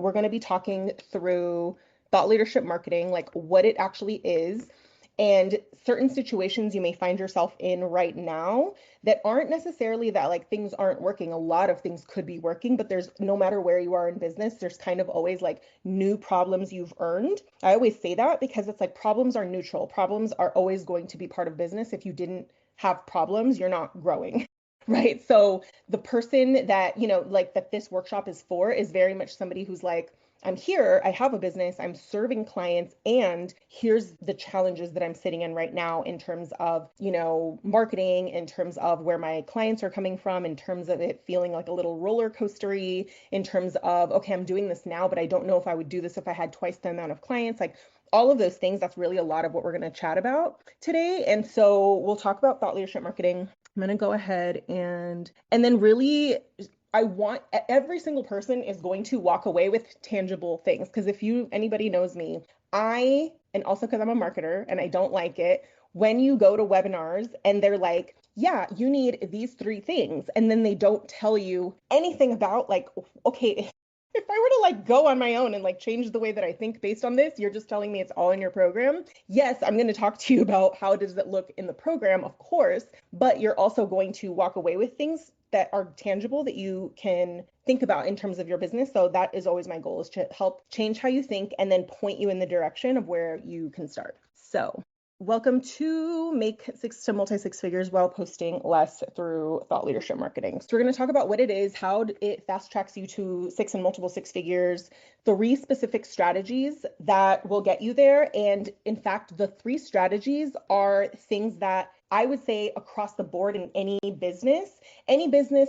We're going to be talking through thought leadership marketing, like what it actually is, and certain situations you may find yourself in right now that aren't necessarily that like things aren't working. A lot of things could be working, but there's no matter where you are in business, there's kind of always like new problems you've earned. I always say that because it's like problems are neutral. Problems are always going to be part of business. If you didn't have problems, you're not growing. Right. So the person that, like that this workshop is for is very much somebody who's like, I'm here, I have a business, I'm serving clients, and here's the challenges that I'm sitting in right now in terms of, marketing, in terms of where my clients are coming from, in terms of it feeling like a little roller coastery, in terms of, okay, I'm doing this now, but I don't know if I would do this if I had twice the amount of clients. Like all of those things, that's really a lot of what we're going to chat about today. And so we'll talk about thought leadership marketing. I'm going to go ahead and then really I want every single person is going to walk away with tangible things. Because if anybody knows me, and also because I'm a marketer and I don't like it, when you go to webinars and they're like, yeah, you need these three things. And then they don't tell you anything about like, okay, if I were to like go on my own and like change the way that I think based on this, you're just telling me it's all in your program. Yes, I'm going to talk to you about how does it look in the program, of course, but you're also going to walk away with things that are tangible that you can think about in terms of your business. So that is always my goal, is to help change how you think and then point you in the direction of where you can start. So welcome to Make Six to Multi Six Figures While Posting Less through Thought Leadership Marketing. So we're going to talk about what it is, how it fast tracks you to six and multiple six figures, three specific strategies that will get you there. And in fact, the three strategies are things that I would say across the board in any business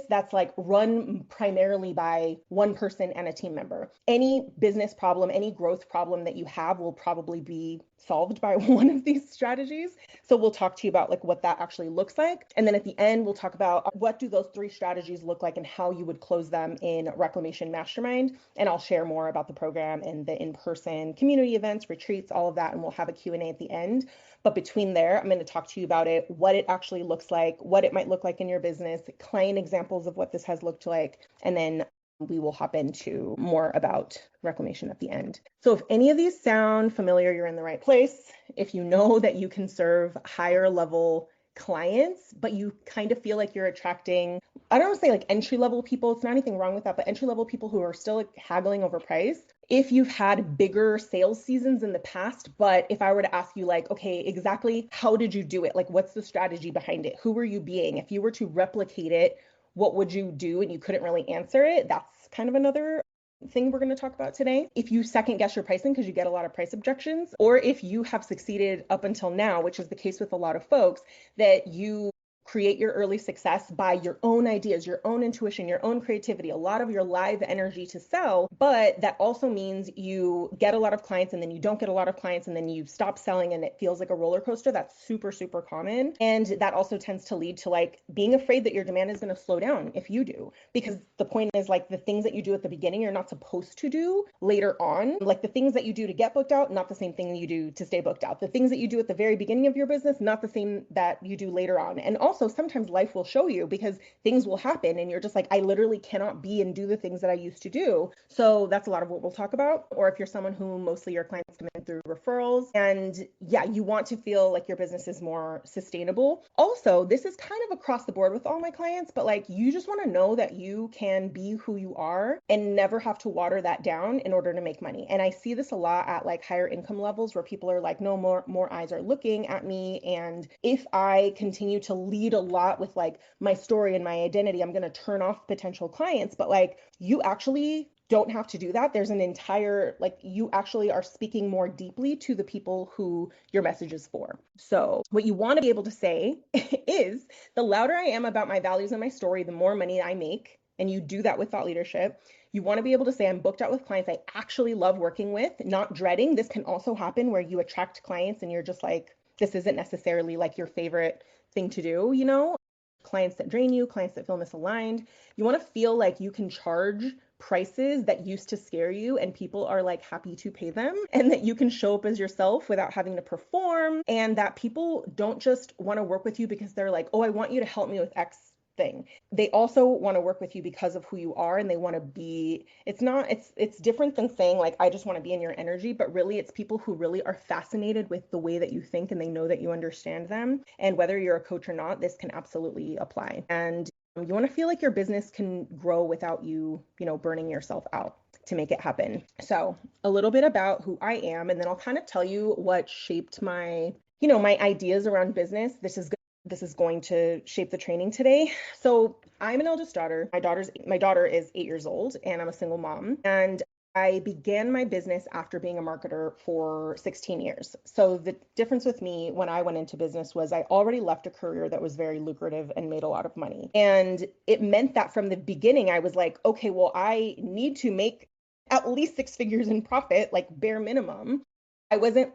that's like run primarily by one person and a team member. Any business problem, any growth problem that you have will probably be solved by one of these strategies. So we'll talk to you about like what that actually looks like. And then at the end, we'll talk about what do those three strategies look like and how you would close them in Reclamation Mastermind. And I'll share more about the program and the in-person community events, retreats, all of that. And we'll have a Q&A at the end. But between there, I'm going to talk to you about it, what it actually looks like, what it might look like in your business, client examples of what this has looked like, and then we will hop into more about reclamation at the end. So if any of these sound familiar, you're in the right place. If you know that you can serve higher level clients, but you kind of feel like you're attracting, I don't want to say like entry level people, it's not anything wrong with that, but entry level people who are still like haggling over price. If you've had bigger sales seasons in the past, but if I were to ask you like, okay, exactly how did you do it? Like, what's the strategy behind it? Who were you being? If you were to replicate it, what would you do? And you couldn't really answer it. That's kind of another thing we're going to talk about today. If you second guess your pricing because you get a lot of price objections, or if you have succeeded up until now, which is the case with a lot of folks, that you create your early success by your own ideas, your own intuition, your own creativity, a lot of your live energy to sell. But that also means you get a lot of clients and then you don't get a lot of clients and then you stop selling and it feels like a roller coaster. That's super, super common. And that also tends to lead to like being afraid that your demand is going to slow down if you do. Because the point is like the things that you do at the beginning, you're not supposed to do later on. Like the things that you do to get booked out, not the same thing you do to stay booked out. The things that you do at the very beginning of your business, not the same that you do later on. And also sometimes life will show you because things will happen and you're just like, I literally cannot be and do the things that I used to do. So that's a lot of what we'll talk about. Or if you're someone who mostly your clients come in through referrals and yeah, you want to feel like your business is more sustainable. Also, this is kind of across the board with all my clients, but like you just want to know that you can be who you are and never have to water that down in order to make money. And I see this a lot at like higher income levels where people are like, no, more eyes are looking at me. And if I continue to lead a lot with like my story and my identity, I'm going to turn off potential clients. But like you actually don't have to do that. There's an entire, like you actually are speaking more deeply to the people who your message is for. So what you want to be able to say is the louder I am about my values and my story, the more money I make. And you do that with thought leadership. You want to be able to say, I'm booked out with clients I actually love working with, not dreading. This can also happen where you attract clients and you're just like, this isn't necessarily like your favorite thing to do, clients that drain you, clients that feel misaligned. You want to feel like you can charge prices that used to scare you and people are like happy to pay them, and that you can show up as yourself without having to perform, and that people don't just want to work with you because they're like, oh, I want you to help me with X thing. They also want to work with you because of who you are, and they want to be, it's different than saying like, I just want to be in your energy, but really it's people who really are fascinated with the way that you think and they know that you understand them. And whether you're a coach or not, this can absolutely apply. And you want to feel like your business can grow without you, burning yourself out to make it happen. So, a little bit about who I am, and then I'll kind of tell you what shaped my ideas around business. This is going to shape the training today. So, I'm an eldest daughter. My daughter is 8 years old, and I'm a single mom. And I began my business after being a marketer for 16 years. So the difference with me when I went into business was I already left a career that was very lucrative and made a lot of money. And it meant that from the beginning, I was like, okay, well, I need to make at least six figures in profit, like bare minimum. I wasn't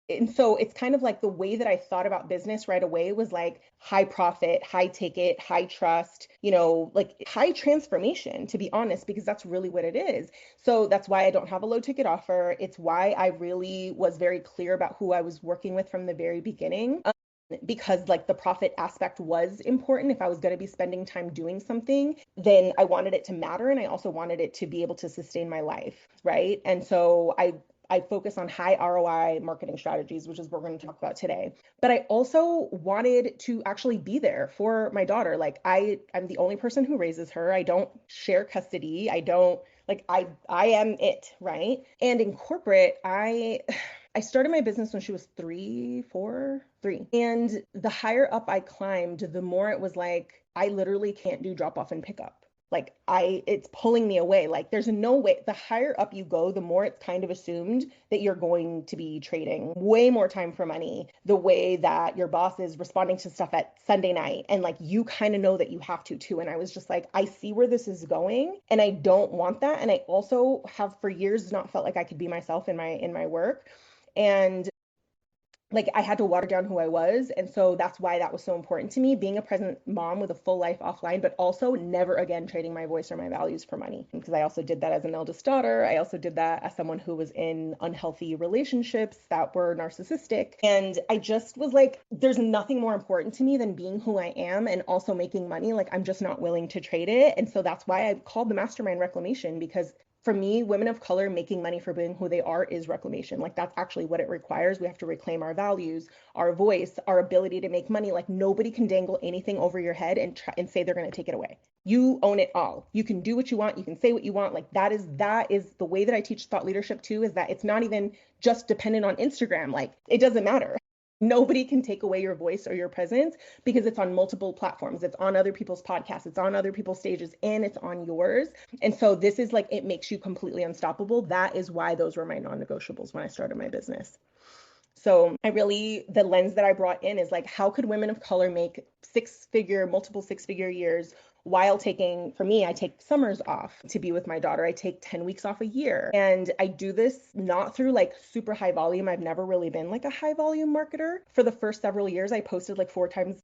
and so it's kind of like the way that I thought about business right away was like high profit, high ticket, high trust, like high transformation, to be honest, because that's really what it is. So that's why I don't have a low ticket offer. It's why I really was very clear about who I was working with from the very beginning. Because like the profit aspect was important. If I was going to be spending time doing something, then I wanted it to matter, and I also wanted it to be able to sustain my life, right? And so I focus on high ROI marketing strategies, which is what we're going to talk about today. But I also wanted to actually be there for my daughter. Like I'm the only person who raises her. I don't share custody. I don't like I am it, right? And in corporate, I started my business when she was 3. And the higher up I climbed, the more it was like I literally can't do drop off and pick up. Like it's pulling me away. Like there's no way. The higher up you go, the more it's kind of assumed that you're going to be trading way more time for money, the way that your boss is responding to stuff at Sunday night. And like you kind of know that you have to too. And I was just like, I see where this is going and I don't want that. And I also have for years not felt like I could be myself in my work. And like I had to water down who I was. And so that's why that was so important to me, being a present mom with a full life offline, but also never again trading my voice or my values for money. Because I also did that as an eldest daughter. I also did that as someone who was in unhealthy relationships that were narcissistic. And I just was like, there's nothing more important to me than being who I am and also making money. Like I'm just not willing to trade it. And so that's why I called the mastermind reclamation, because for me, women of color making money for being who they are is reclamation. Like that's actually what it requires. We have to reclaim our values, our voice, our ability to make money. Like nobody can dangle anything over your head and try and say they're going to take it away. You own it all. You can do what you want. You can say what you want. Like that is the way that I teach thought leadership too, is that it's not even just dependent on Instagram. Like it doesn't matter. Nobody can take away your voice or your presence because it's on multiple platforms. It's on other people's podcasts, it's on other people's stages, and it's on yours. And so this is like, it makes you completely unstoppable. That is why those were my non-negotiables when I started my business. So the lens that I brought in is like, how could women of color make multiple six-figure years while for me, I take summers off to be with my daughter. I take 10 weeks off a year. And I do this not through like super high volume. I've never really been like a high volume marketer. For the first several years, I posted like 4 times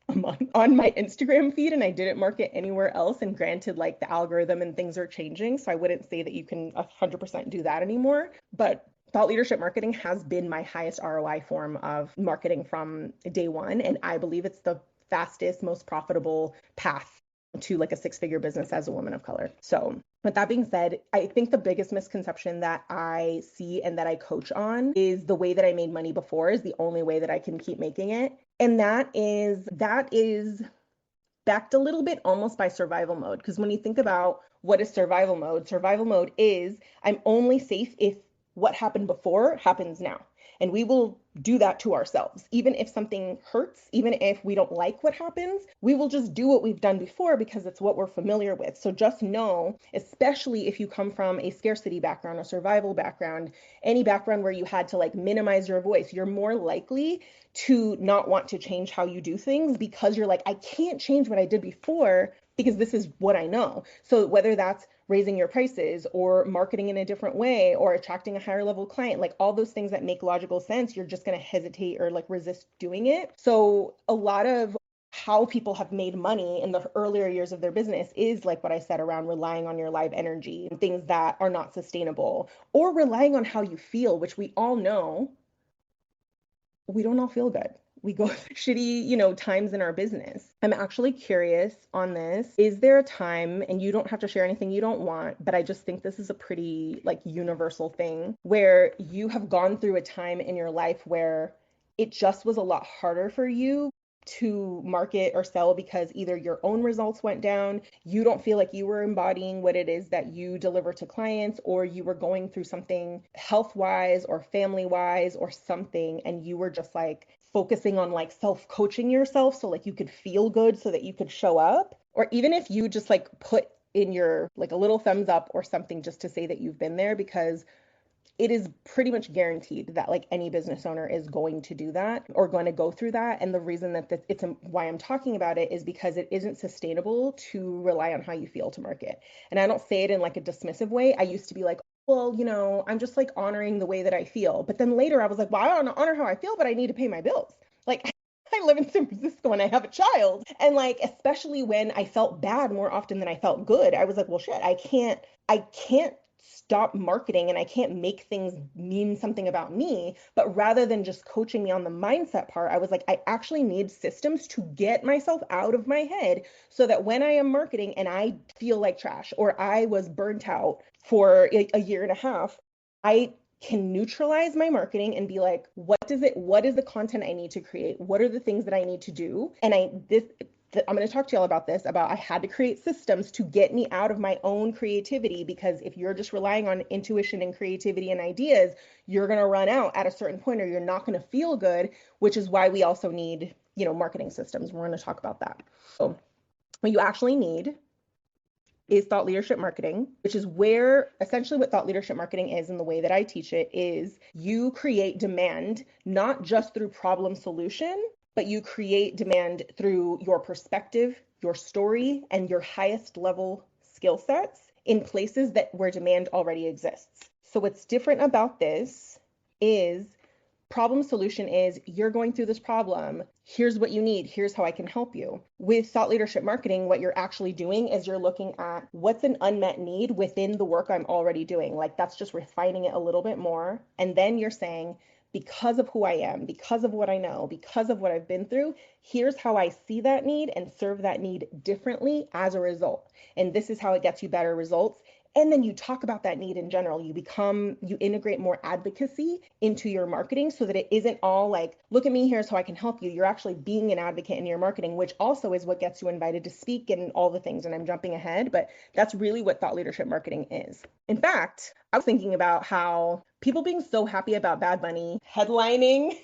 a month on my Instagram feed, and I didn't market anywhere else. And granted, like the algorithm and things are changing, so I wouldn't say that you can 100% do that anymore. But thought leadership marketing has been my highest ROI form of marketing from day one. And I believe it's the fastest, most profitable path to like a six-figure business as a woman of color. So with that being said, I think the biggest misconception that I see and that I coach on is the way that I made money before is the only way that I can keep making it. And that is backed a little bit almost by survival mode. Because when you think about what is survival mode is I'm only safe if what happened before happens now. And we will do that to ourselves. Even if something hurts, even if we don't like what happens, we will just do what we've done before because it's what we're familiar with. So just know, especially if you come from a scarcity background, a survival background, any background where you had to like minimize your voice, you're more likely to not want to change how you do things because you're like, I can't change what I did before because this is what I know. So whether that's raising your prices or marketing in a different way or attracting a higher level client, like all those things that make logical sense, you're just going to hesitate or like resist doing it. So a lot of how people have made money in the earlier years of their business is like what I said around relying on your live energy and things that are not sustainable, or relying on how you feel, which we all know we don't all feel good. we go through shitty, times in our business. I'm actually curious on this. Is there a time, and you don't have to share anything you don't want, but I just think this is a pretty like universal thing where you have gone through a time in your life where it just was a lot harder for you to market or sell because either your own results went down, you don't feel like you were embodying what it is that you deliver to clients, or you were going through something health wise or family wise or something, and you were just like focusing on like self coaching yourself so like you could feel good so that you could show up. Or even if you just like put in your like a little thumbs up or something just to say that you've been there, because it is pretty much guaranteed that like any business owner is going to do that or going to go through that. And the reason that why I'm talking about it is because it isn't sustainable to rely on how you feel to market. And I don't say it in like a dismissive way. I used to be like, well, I'm just like honoring the way that I feel. But then later I was like, well, I don't honor how I feel, but I need to pay my bills. Like I live in San Francisco and I have a child. And like, especially when I felt bad more often than I felt good, I was like, well, shit, I can't stop marketing and I can't make things mean something about me. But rather than just coaching me on the mindset part, I was like, I actually need systems to get myself out of my head so that when I am marketing and I feel like trash or I was burnt out for a year and a half, I can neutralize my marketing and be like, what is the content I need to create? What are the things that I need to do? And I'm going to talk to y'all about this, about I had to create systems to get me out of my own creativity, because if you're just relying on intuition and creativity and ideas, you're going to run out at a certain point or you're not going to feel good, which is why we also need, marketing systems. We're going to talk about that. So what you actually need is thought leadership marketing, which is where essentially what thought leadership marketing is, and the way that I teach it is you create demand, not just through problem solution, but you create demand through your perspective, your story, and your highest level skill sets in places where demand already exists. So what's different about this is problem solution is you're going through this problem. Here's what you need. Here's how I can help you. With thought leadership marketing, what you're actually doing is you're looking at what's an unmet need within the work I'm already doing. Like that's just refining it a little bit more. And then you're saying, because of who I am, because of what I know, because of what I've been through, here's how I see that need and serve that need differently as a result. And this is how it gets you better results. And then you talk about that need in general. You integrate more advocacy into your marketing so that it isn't all like, look at me, here's how I can help you. You're actually being an advocate in your marketing, which also is what gets you invited to speak and all the things. And I'm jumping ahead, but that's really what thought leadership marketing is. In fact, I was thinking about how people being so happy about Bad Bunny headlining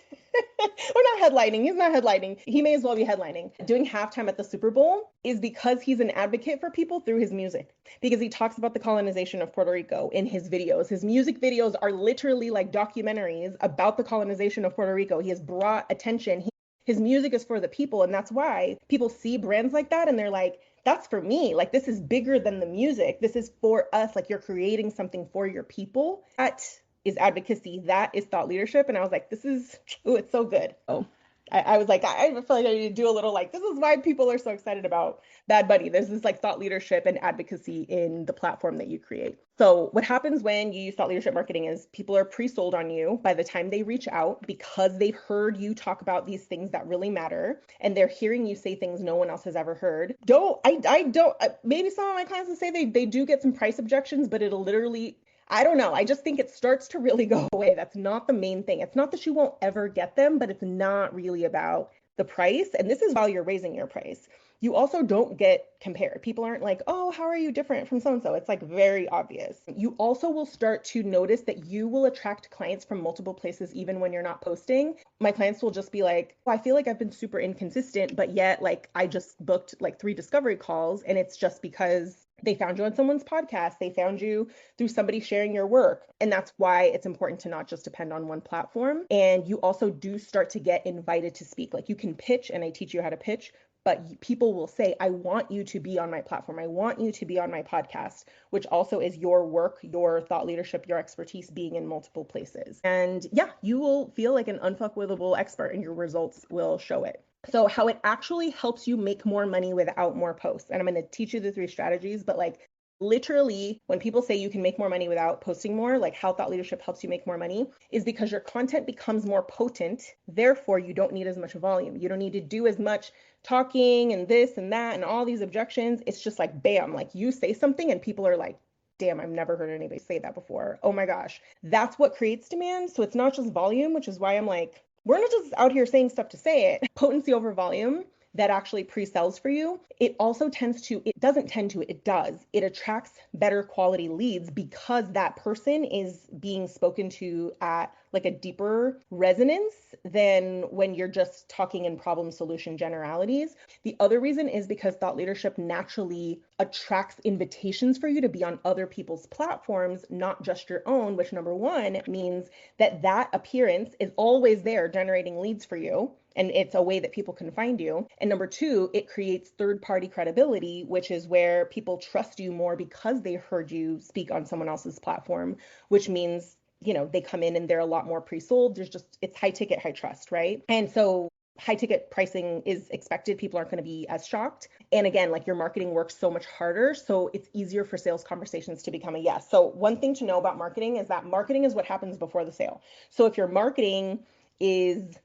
or not headlining, he's not headlining, he may as well be headlining, doing halftime at the Super Bowl is because he's an advocate for people through his music. Because he talks about the colonization of Puerto Rico in his videos. His music videos are literally like documentaries about the colonization of Puerto Rico. He has brought attention. His music is for the people. And that's why people see brands like that and they're like, that's for me. Like, this is bigger than the music. This is for us. Like, you're creating something for your people. That is advocacy. That is thought leadership. And I was like, it's so good. Oh, I was like, I feel like I need to do a little like, this is why people are so excited about Bad Bunny. There's this like thought leadership and advocacy in the platform that you create. So what happens when you use thought leadership marketing is people are pre-sold on you by the time they reach out because they've heard you talk about these things that really matter and they're hearing you say things no one else has ever heard. Maybe some of my clients will say they do get some price objections, but it'll literally, I don't know. I just think it starts to really go away. That's not the main thing. It's not that you won't ever get them, but it's not really about the price. And this is while you're raising your price. You also don't get compared. People aren't like, oh, how are you different from so-and-so? It's like very obvious. You also will start to notice that you will attract clients from multiple places even when you're not posting. My clients will just be like, oh, I feel like I've been super inconsistent, but yet like I just booked like 3 discovery calls and it's just because they found you on someone's podcast. They found you through somebody sharing your work. And that's why it's important to not just depend on one platform. And you also do start to get invited to speak. Like you can pitch and I teach you how to pitch, but people will say, I want you to be on my platform. I want you to be on my podcast, which also is your work, your thought leadership, your expertise being in multiple places. And yeah, you will feel like an unfuckwithable expert and your results will show it. So how it actually helps you make more money without more posts. And I'm going to teach you the 3 strategies, but like Literally, when people say you can make more money without posting more, like how thought leadership helps you make more money, is because your content becomes more potent. Therefore, you don't need as much volume. You don't need to do as much talking and this and that and all these objections. It's just like, bam, like you say something and people are like, damn, I've never heard anybody say that before. Oh my gosh. That's what creates demand. So it's not just volume, which is why I'm like, we're not just out here saying stuff to say it. Potency over volume that actually pre-sells for you. It also tends to, it doesn't tend to, it does. It attracts better quality leads because that person is being spoken to at like a deeper resonance than when you're just talking in problem solution generalities. The other reason is because thought leadership naturally attracts invitations for you to be on other people's platforms, not just your own, which number one means that that appearance is always there generating leads for you. And it's a way that people can find you. And number two, it creates third party credibility, which is where people trust you more because they heard you speak on someone else's platform, which means, you know, they come in and they're a lot more pre-sold. There's just, it's high ticket, high trust, right? And so high ticket pricing is expected. People aren't going to be as shocked. And again, like your marketing works so much harder. So it's easier for sales conversations to become a yes. So one thing to know about marketing is that marketing is what happens before the sale. So if your marketing is,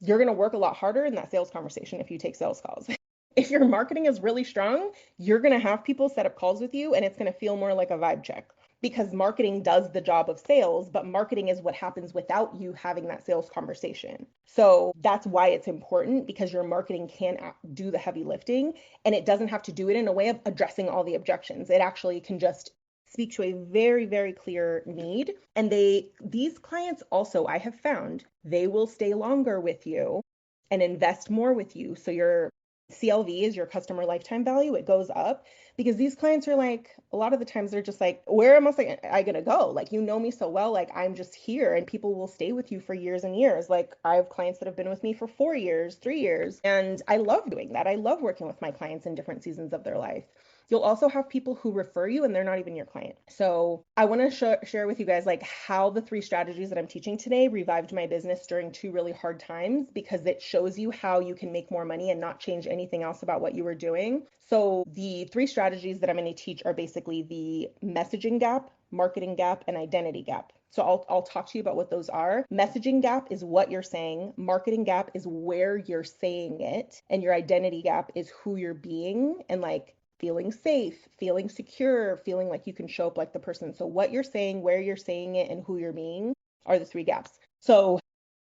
you're going to work a lot harder in that sales conversation if you take sales calls. If your marketing is really strong, you're going to have people set up calls with you and it's going to feel more like a vibe check because marketing does the job of sales, but marketing is what happens without you having that sales conversation. So that's why it's important because your marketing can do the heavy lifting and it doesn't have to do it in a way of addressing all the objections. It actually can just speak to a very, very clear need. And these clients also, I have found, they will stay longer with you and invest more with you. So your CLV is your customer lifetime value. It goes up because these clients are like, a lot of the times they're just like, where am I going to go? Like, you know me so well, like I'm just here and people will stay with you for years and years. Like I have clients that have been with me for 4 years, 3 years, and I love doing that. I love working with my clients in different seasons of their life. You'll also have people who refer you and they're not even your client. So I want to share with you guys like how the 3 strategies that I'm teaching today revived my business during 2 really hard times because it shows you how you can make more money and not change anything else about what you were doing. So the 3 strategies that I'm going to teach are basically the messaging gap, marketing gap, and identity gap. So I'll talk to you about what those are. Messaging gap is what you're saying. Marketing gap is where you're saying it. And your identity gap is who you're being and like feeling safe, feeling secure, feeling like you can show up like the person. So what you're saying, where you're saying it, and who you're being are the 3 gaps. So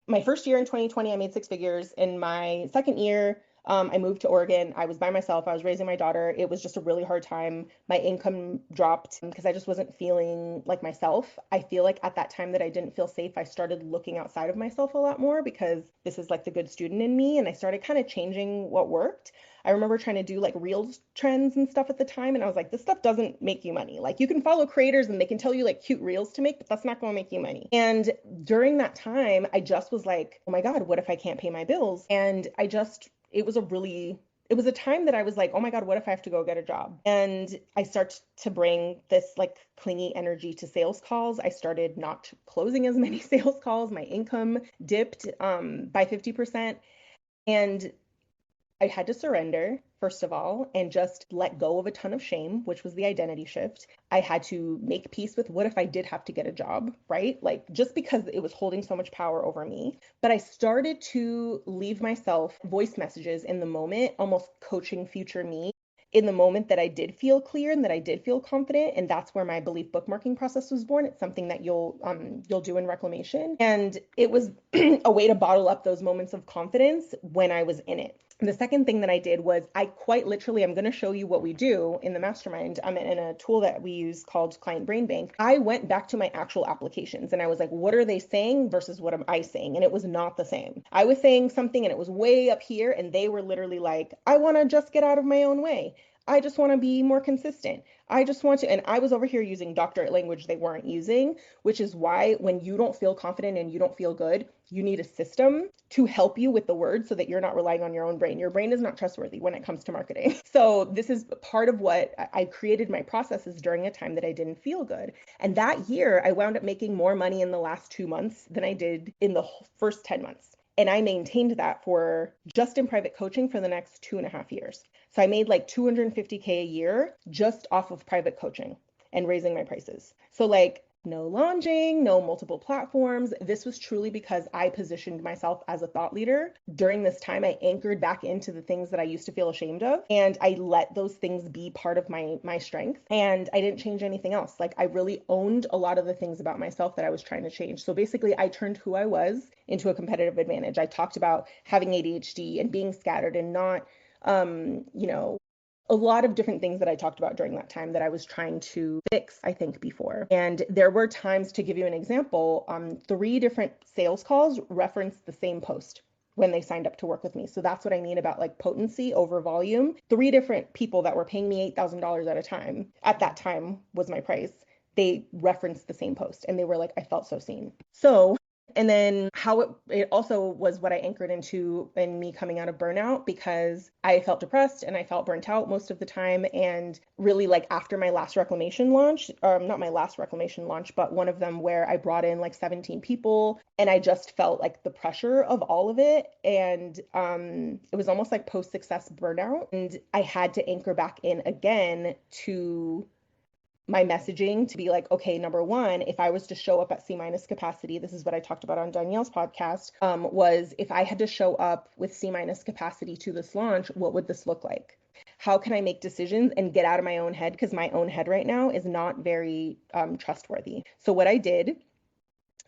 my first year in 2020, I made 6 figures. In my second year, I moved to Oregon. I was by myself. I was raising my daughter. It was just a really hard time. My income dropped because I just wasn't feeling like myself. I feel like at that time that I didn't feel safe, I started looking outside of myself a lot more because this is like the good student in me. And I started kind of changing what worked. I remember trying to do like reels trends and stuff at the time. And I was like, this stuff doesn't make you money. Like you can follow creators and they can tell you like cute reels to make, but that's not going to make you money. And during that time, I just was like, oh my God, what if I can't pay my bills? And it was a time that I was like, oh my God, what if I have to go get a job? And I start to bring this like clingy energy to sales calls. I started not closing as many sales calls. My income dipped by 50%. And I had to surrender, first of all, and just let go of a ton of shame, which was the identity shift. I had to make peace with what if I did have to get a job, right? Like just because it was holding so much power over me. But I started to leave myself voice messages in the moment, almost coaching future me in the moment that I did feel clear and that I did feel confident. And that's where my belief bookmarking process was born. It's something that you'll do in reclamation. And it was a way to bottle up those moments of confidence when I was in it. The second thing that I did was I quite literally, I'm going to show you what we do in the mastermind. I'm in a tool that we use called Client Brain Bank. I went back to my actual applications and I was like, what are they saying versus what am I saying? And it was not the same. I was saying something and it was way up here and they were literally like, I want to just get out of my own way. I just want to be more consistent. I just want to, and I was over here using doctorate language they weren't using, which is why when you don't feel confident and you don't feel good, you need a system to help you with the words so that you're not relying on your own brain. Your brain is not trustworthy when it comes to marketing. So this is part of what I created my processes during a time that I didn't feel good. And that year, I wound up making more money in the last 2 months than I did in the first 10 months. And I maintained that for just in private coaching for the next 2.5 years. So I made like 250K a year just off of private coaching and raising my prices. So like no launching, no multiple platforms. This was truly because I positioned myself as a thought leader. During this time, I anchored back into the things that I used to feel ashamed of, and I let those things be part of my strength. And I didn't change anything else. Like I really owned a lot of the things about myself that I was trying to change. So basically, I turned who I was into a competitive advantage. I talked about having ADHD and being scattered and not you know, a lot of different things that I talked about during that time that I was trying to fix, I think, before. And there were times, to give you an example, 3 different sales calls referenced the same post when they signed up to work with me. So that's what I mean about like potency over volume. 3 different people that were paying me $8,000 at a time, at that time was my price. They referenced the same post and they were like, I felt so seen. So and then how it also was what I anchored into in me coming out of burnout, because I felt depressed and I felt burnt out most of the time. And really, like after my last reclamation launch, not my last reclamation launch, but one of them where I brought in like 17 people and I just felt like the pressure of all of it. And it was almost like post-success burnout. And I had to anchor back in again to my messaging to be like, okay, number one, if I was to show up at C minus capacity, this is what I talked about on Danielle's podcast, was if I had to show up with C minus capacity to this launch, what would this look like? How can I make decisions and get out of my own head? Because my own head right now is not very trustworthy. So what I did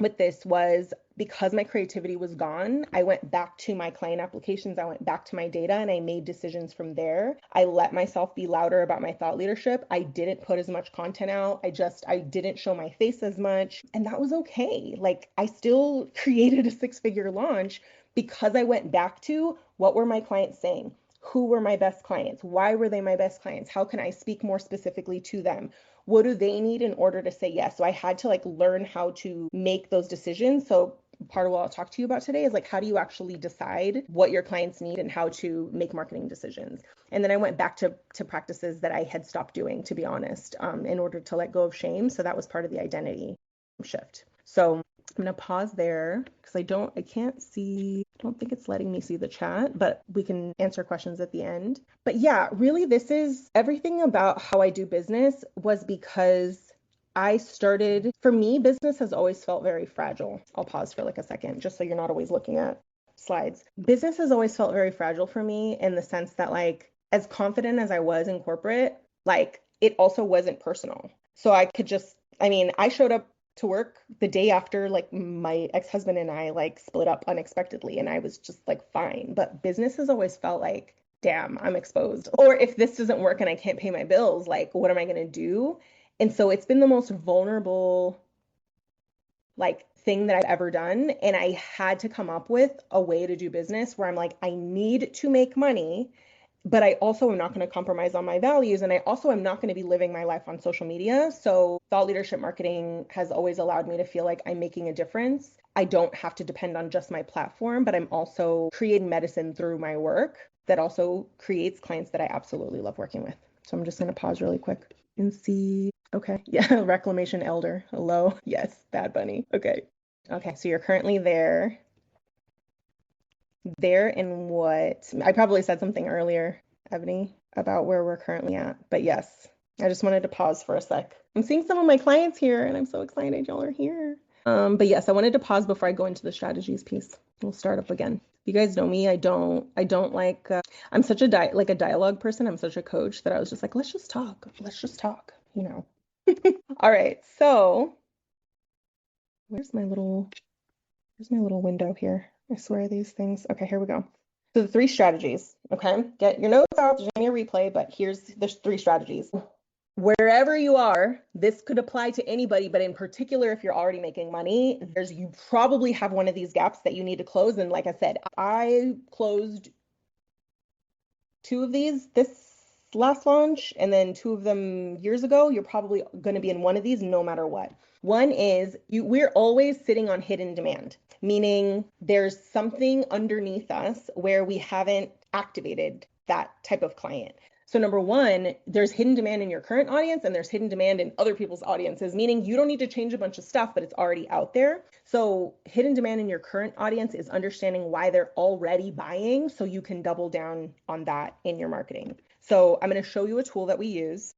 with this was, because my creativity was gone, I went back to my client applications, I went back to my data, and I made decisions from there. I let myself be louder about my thought leadership. I didn't put as much content out. I didn't show my face as much. And that was okay. Like I still created a 6-figure launch because I went back to what were my clients saying? Who were my best clients? Why were they my best clients? How can I speak more specifically to them? What do they need in order to say yes? So I had to like learn how to make those decisions. So part of what I'll talk to you about today is like, how do you actually decide what your clients need and how to make marketing decisions? And then I went back to practices that I had stopped doing, to be honest, in order to let go of shame. So that was part of the identity shift. So I'm going to pause there because I don't think it's letting me see the chat, but we can answer questions at the end. But yeah, really, this is everything about how I do business was because for me, business has always felt very fragile. I'll pause for like a second, just so you're not always looking at slides. Business has always felt very fragile for me in the sense that like, as confident as I was in corporate, like it also wasn't personal. So I showed up to work the day after like my ex-husband and I like split up unexpectedly, and I was just like fine. But business has always felt like, damn, I'm exposed. Or if this doesn't work and I can't pay my bills, like what am I going to do? And so it's been the most vulnerable like thing that I've ever done. And I had to come up with a way to do business where I'm like, I need to make money, but I also am not going to compromise on my values. And I also am not going to be living my life on social media. So thought leadership marketing has always allowed me to feel like I'm making a difference. I don't have to depend on just my platform, but I'm also creating medicine through my work that also creates clients that I absolutely love working with. So I'm just going to pause really quick and see. Okay. Yeah. Reclamation elder. Hello. Yes. Bad Bunny. Okay. Okay. So you're currently there. There in what? I probably said something earlier, Ebony, about where we're currently at. But yes, I just wanted to pause for a sec. I'm seeing some of my clients here and I'm so excited y'all are here. But yes, I wanted to pause before I go into the strategies piece. We'll start up again. You guys know me. I don't like, I'm such a dialogue person. I'm such a coach that I was just like, let's just talk. Let's just talk, you know. All right. So where's my little window here? I swear these things. Okay, here we go. So the 3 strategies, okay? Get your notes out, there's your replay, but here's the 3 strategies. Wherever you are, this could apply to anybody, but in particular, if you're already making money, you probably have one of these gaps that you need to close. And like I said, I closed 2 of these this last launch and then 2 of them years ago. You're probably going to be in one of these no matter what. One is we're always sitting on hidden demand, meaning there's something underneath us where we haven't activated that type of client. So number one, there's hidden demand in your current audience and there's hidden demand in other people's audiences, meaning you don't need to change a bunch of stuff, but it's already out there. So hidden demand in your current audience is understanding why they're already buying so you can double down on that in your marketing. So I'm going to show you a tool that we use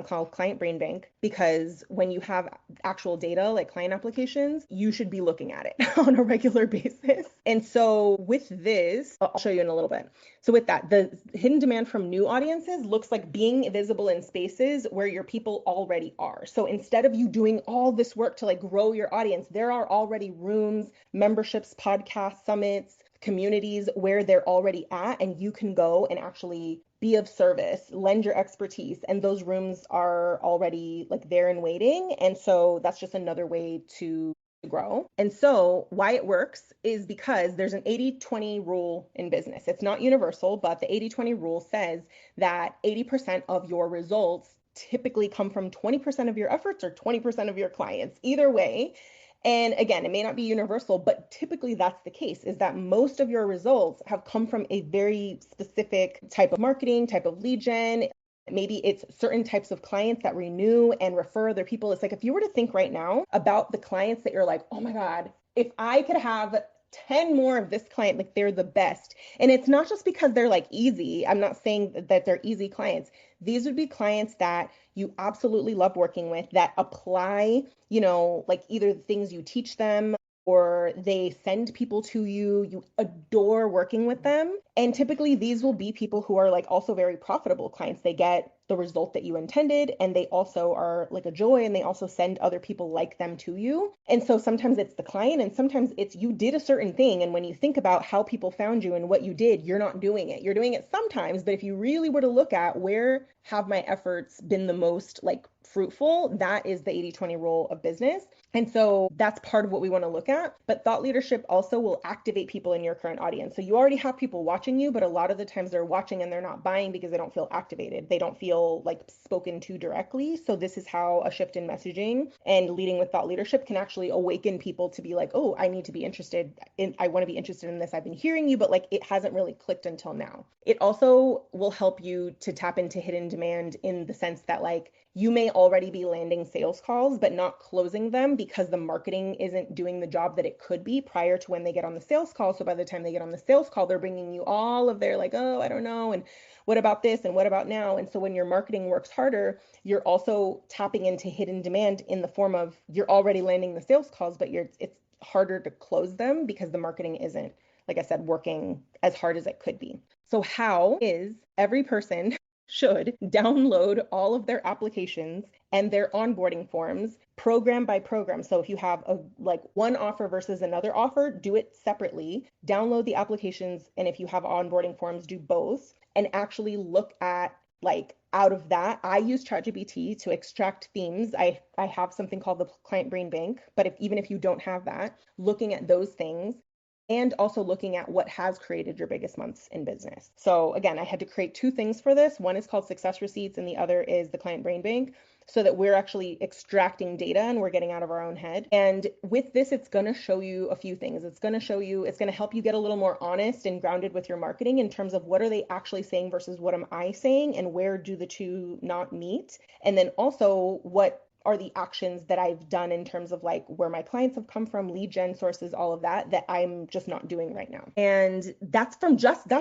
called Client Brain Bank, because when you have actual data like client applications, you should be looking at it on a regular basis. And so with this, I'll show you in a little bit. So with that, the hidden demand from new audiences looks like being visible in spaces where your people already are. So instead of you doing all this work to like grow your audience, there are already rooms, memberships, podcasts, summits, communities where they're already at, and you can go and actually be of service, lend your expertise, and those rooms are already like there and waiting. And so that's just another way to grow. And so why it works is because there's an 80-20 rule in business. It's not universal, but the 80-20 rule says that 80% of your results typically come from 20% of your efforts or 20% of your clients. Either way, and again, it may not be universal, but typically that's the case, is that most of your results have come from a very specific type of marketing, type of lead gen. Maybe it's certain types of clients that renew and refer other people. It's like if you were to think right now about the clients that you're like, oh my God, if I could have 10 more of this client, like they're the best. And it's not just because they're like easy. I'm not saying that they're easy clients. These would be clients that you absolutely love working with, that apply, like either the things you teach them or they send people to you. You adore working with them. And typically these will be people who are like also very profitable clients. They get the result that you intended, and they also are like a joy, and they also send other people like them to you. And so sometimes it's the client and sometimes it's you did a certain thing, and when you think about how people found you and what you did, you're not doing it. You're doing it sometimes, but if you really were to look at where have my efforts been the most like fruitful, that is the 80-20 rule of business. And so that's part of what we want to look at. But thought leadership also will activate people in your current audience. So you already have people watching you, but a lot of the times they're watching and they're not buying because they don't feel activated. They don't feel like spoken to directly. So this is how a shift in messaging and leading with thought leadership can actually awaken people to be like, oh, I need to be interested in, I want to be interested in this. I've been hearing you, but like it hasn't really clicked until now. It also will help you to tap into hidden demand in the sense that like you may already be landing sales calls, but not closing them because the marketing isn't doing the job that it could be prior to when they get on the sales call. So by the time they get on the sales call, they're bringing you all of their like, oh, I don't know. And what about this? And what about now? And so when your marketing works harder, you're also tapping into hidden demand in the form of you're already landing the sales calls, but it's harder to close them because the marketing isn't, like I said, working as hard as it could be. So how is every person should download all of their applications and their onboarding forms program by program. So if you have a like one offer versus another offer, do it separately, download the applications, and if you have onboarding forms, do both, and actually look at like out of that. I use ChatGPT to extract themes. I have something called the Client Brain Bank, but even if you don't have that, looking at those things and also looking at what has created your biggest months in business. So again, I had to create two things for this. One is called Success Receipts and the other is the Client Brain Bank, so that we're actually extracting data and we're getting out of our own head. And with this, it's going to show you a few things. It's going to help you get a little more honest and grounded with your marketing in terms of what are they actually saying versus what am I saying and where do the two not meet? And then also what are the actions that I've done in terms of like where my clients have come from, lead gen sources, all of that, that I'm just not doing right now. And that's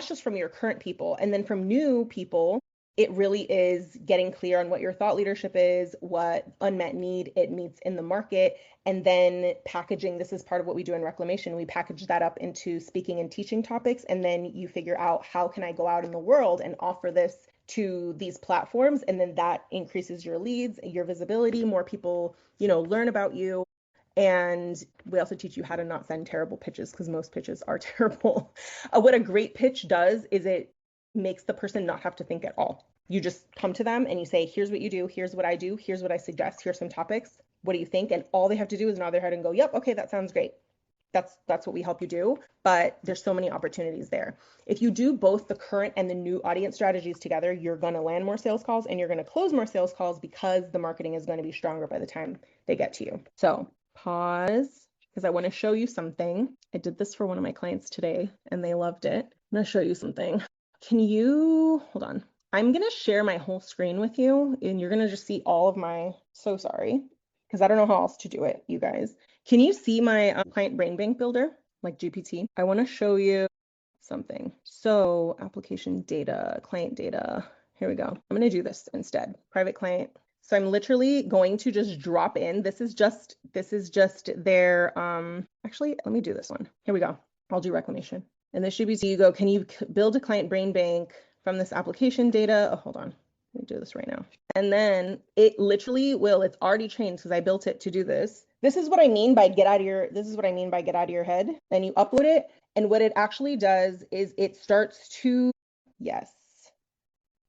just from your current people. And then from new people, it really is getting clear on what your thought leadership is, what unmet need it meets in the market, and then packaging. This is part of what we do in Reclamation. We package that up into speaking and teaching topics, and then you figure out how can I go out in the world and offer this to these platforms, and then that increases your leads, your visibility, more people, learn about you. And we also teach you how to not send terrible pitches because most pitches are terrible. What a great pitch does is it makes the person not have to think at all. You just come to them and you say, here's what you do, here's what I do, here's what I suggest, here's some topics. What do you think? And all they have to do is nod their head and go, yep, okay, that sounds great. That's what we help you do, but there's so many opportunities there. If you do both the current and the new audience strategies together, you're going to land more sales calls and you're going to close more sales calls because the marketing is going to be stronger by the time they get to you. So pause because I want to show you something. I did this for one of my clients today and they loved it. I'm going to show you something. Hold on. I'm gonna share my whole screen with you, and you're gonna just see all of my, so sorry, because I don't know how else to do it, you guys. Can you see my client brain bank builder, like GPT? I want to show you something. So application data, client data. Here we go. I'm going to do this instead. Private client. So I'm literally going to just drop in. This is just their actually, let me do this one. Here we go. I'll do reclamation. And this should be, so you go, can you build a client brain bank from this application data? Oh, hold on. Let me do this right now. And then it literally will, it's already trained because I built it to do this. This is what I mean by get out of your, this is what I mean by get out of your head. Then you upload it. And what it actually does is it starts to, yes,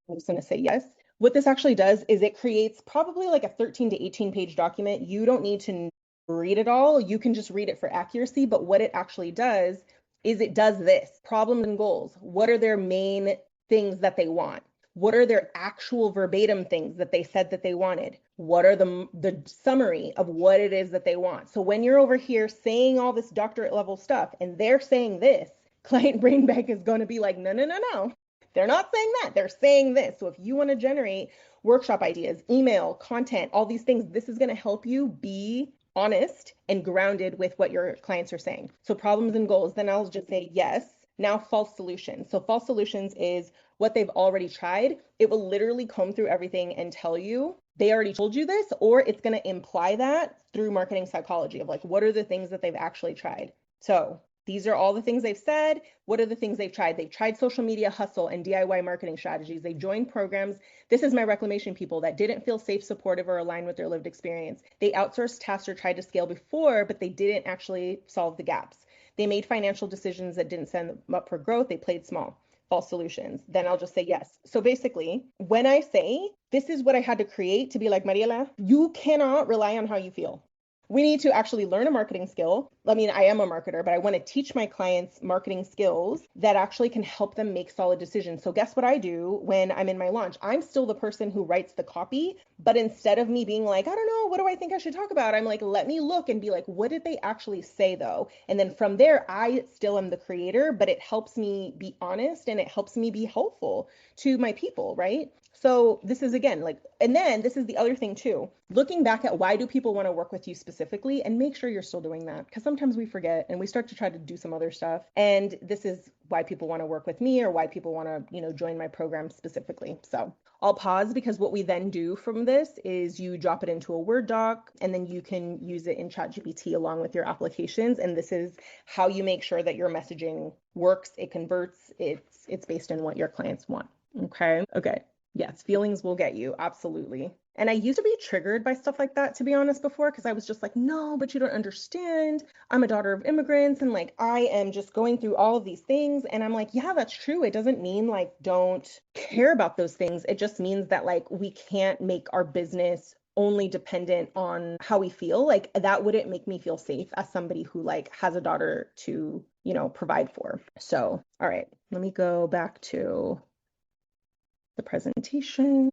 I'm just going to say yes. What this actually does is it creates probably like a 13 to 18 page document. You don't need to read it all. You can just read it for accuracy. But what it actually does is it does this: problems and goals. What are their main things that they want? What are their actual verbatim things that they said that they wanted? What are the summary of what it is that they want? So when you're over here saying all this doctorate level stuff and they're saying this, client brain bank is going to be like, no, no, no, no. They're not saying that. They're saying this. So if you want to generate workshop ideas, email, content, all these things, this is going to help you be honest and grounded with what your clients are saying. So problems and goals, then I'll just say yes. Now false solutions. So false solutions is what they've already tried. It will literally comb through everything and tell you they already told you this, or it's going to imply that through marketing psychology of like, what are the things that they've actually tried? So these are all the things they've said. What are the things they've tried? They've tried social media hustle and DIY marketing strategies. They've joined programs. This is my reclamation people that didn't feel safe, supportive, or aligned with their lived experience. They outsourced tasks or tried to scale before, but they didn't actually solve the gaps. They made financial decisions that didn't set them up for growth. They played small. False solutions. Then I'll just say yes. So basically, when I say this is what I had to create to be like, Mariela, you cannot rely on how you feel. We need to actually learn a marketing skill. I mean, I am a marketer, but I want to teach my clients marketing skills that actually can help them make solid decisions. So guess what I do when I'm in my launch? I'm still the person who writes the copy, but instead of me being like, I don't know, what do I think I should talk about? I'm like, let me look and be like, what did they actually say though? And then from there, I still am the creator, but it helps me be honest and it helps me be helpful to my people, right? So this is again like, and then this is the other thing too, looking back at why do people want to work with you specifically, and make sure you're still doing that, because sometimes we forget and we start to try to do some other stuff. And this is why people want to work with me or why people want to, join my program specifically. So I'll pause because what we then do from this is you drop it into a Word doc and then you can use it in ChatGPT along with your applications. And this is how you make sure that your messaging works, it converts, it's based on what your clients want. Okay. Yes, feelings will get you. Absolutely. And I used to be triggered by stuff like that, to be honest, before, because I was just like, no, but you don't understand. I'm a daughter of immigrants and like I am just going through all of these things. And I'm like, yeah, that's true. It doesn't mean like don't care about those things. It just means that like we can't make our business only dependent on how we feel. Like that wouldn't make me feel safe as somebody who like has a daughter to, provide for. So, all right, let me go back to the presentation.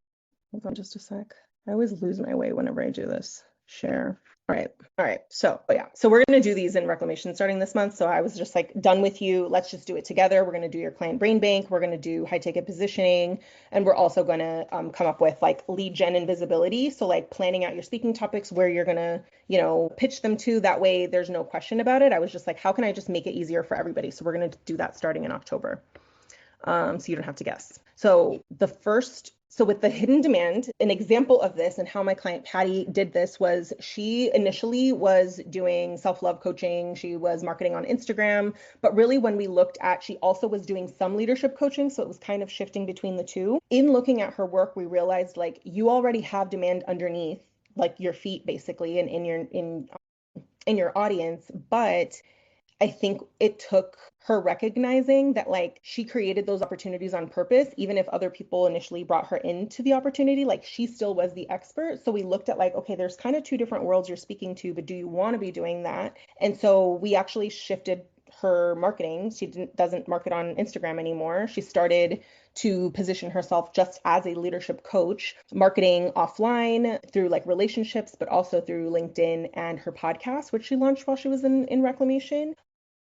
Hold on just a sec. I always lose my way whenever I do this. Share. All right. So, oh yeah. So we're going to do these in reclamation starting this month. So I was just like done with you. Let's just do it together. We're going to do your client brain bank. We're going to do high ticket positioning. And we're also going to come up with like lead gen and visibility. So like planning out your speaking topics where you're going to, pitch them to. That way there's no question about it. I was just like, how can I just make it easier for everybody? So we're going to do that starting in October. So you don't have to guess. So with the hidden demand, an example of this and how my client Patty did this was she initially was doing self-love coaching. She was marketing on Instagram, but really when we looked at, she also was doing some leadership coaching. So it was kind of shifting between the two. In looking at her work, we realized like you already have demand underneath like your feet basically and in your audience, but I think it took her recognizing that like she created those opportunities on purpose, even if other people initially brought her into the opportunity, like she still was the expert. So we looked at like, okay, there's kind of two different worlds you're speaking to, but do you want to be doing that? And so we actually shifted her marketing. She doesn't market on Instagram anymore. She started to position herself just as a leadership coach, marketing offline through like relationships, but also through LinkedIn and her podcast, which she launched while she was in reclamation.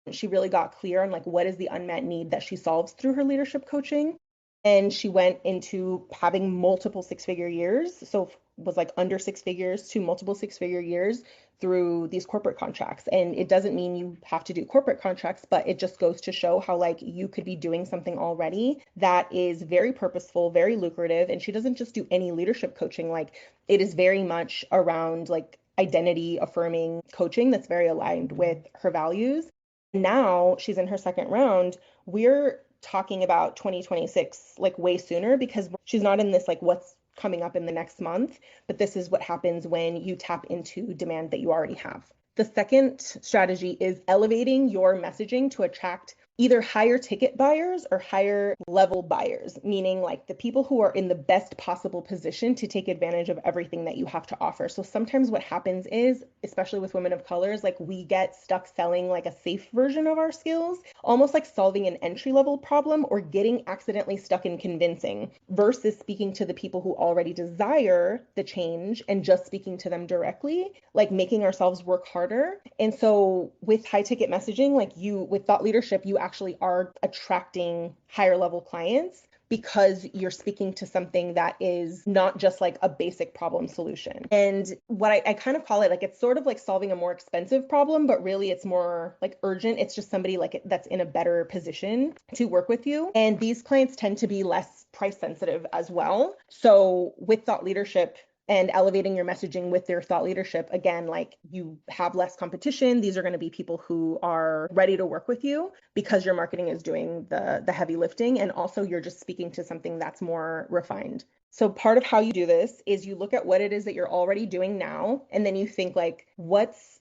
She really got clear on like what is the unmet need that she solves through her leadership coaching. And she went into having multiple six-figure years. So was like under six figures to multiple six-figure years through these corporate contracts. And it doesn't mean you have to do corporate contracts, but it just goes to show how like you could be doing something already that is very purposeful, very lucrative. And she doesn't just do any leadership coaching, like it is very much around like identity affirming coaching that's very aligned with her values. Now she's in her second round. We're talking about 2026 like way sooner because she's not in this like what's coming up in the next month, but this is what happens when you tap into demand that you already have. The second strategy is elevating your messaging to attract either higher ticket buyers or higher level buyers, meaning like the people who are in the best possible position to take advantage of everything that you have to offer. So sometimes what happens is, especially with women of colors, like we get stuck selling like a safe version of our skills, almost like solving an entry level problem or getting accidentally stuck in convincing versus speaking to the people who already desire the change and just speaking to them directly, like making ourselves work harder. And so with high ticket messaging, like you with thought leadership, you actually are attracting higher level clients because you're speaking to something that is not just like a basic problem solution. And what I kind of call it, like it's sort of like solving a more expensive problem, but really it's more like urgent. It's just somebody like that's in a better position to work with you. And these clients tend to be less price sensitive as well. So with thought leadership, and elevating your messaging with their thought leadership, again, like you have less competition. These are going to be people who are ready to work with you because your marketing is doing the heavy lifting, and also you're just speaking to something that's more refined. So part of how you do this is you look at what it is that you're already doing now, and then you think like, what's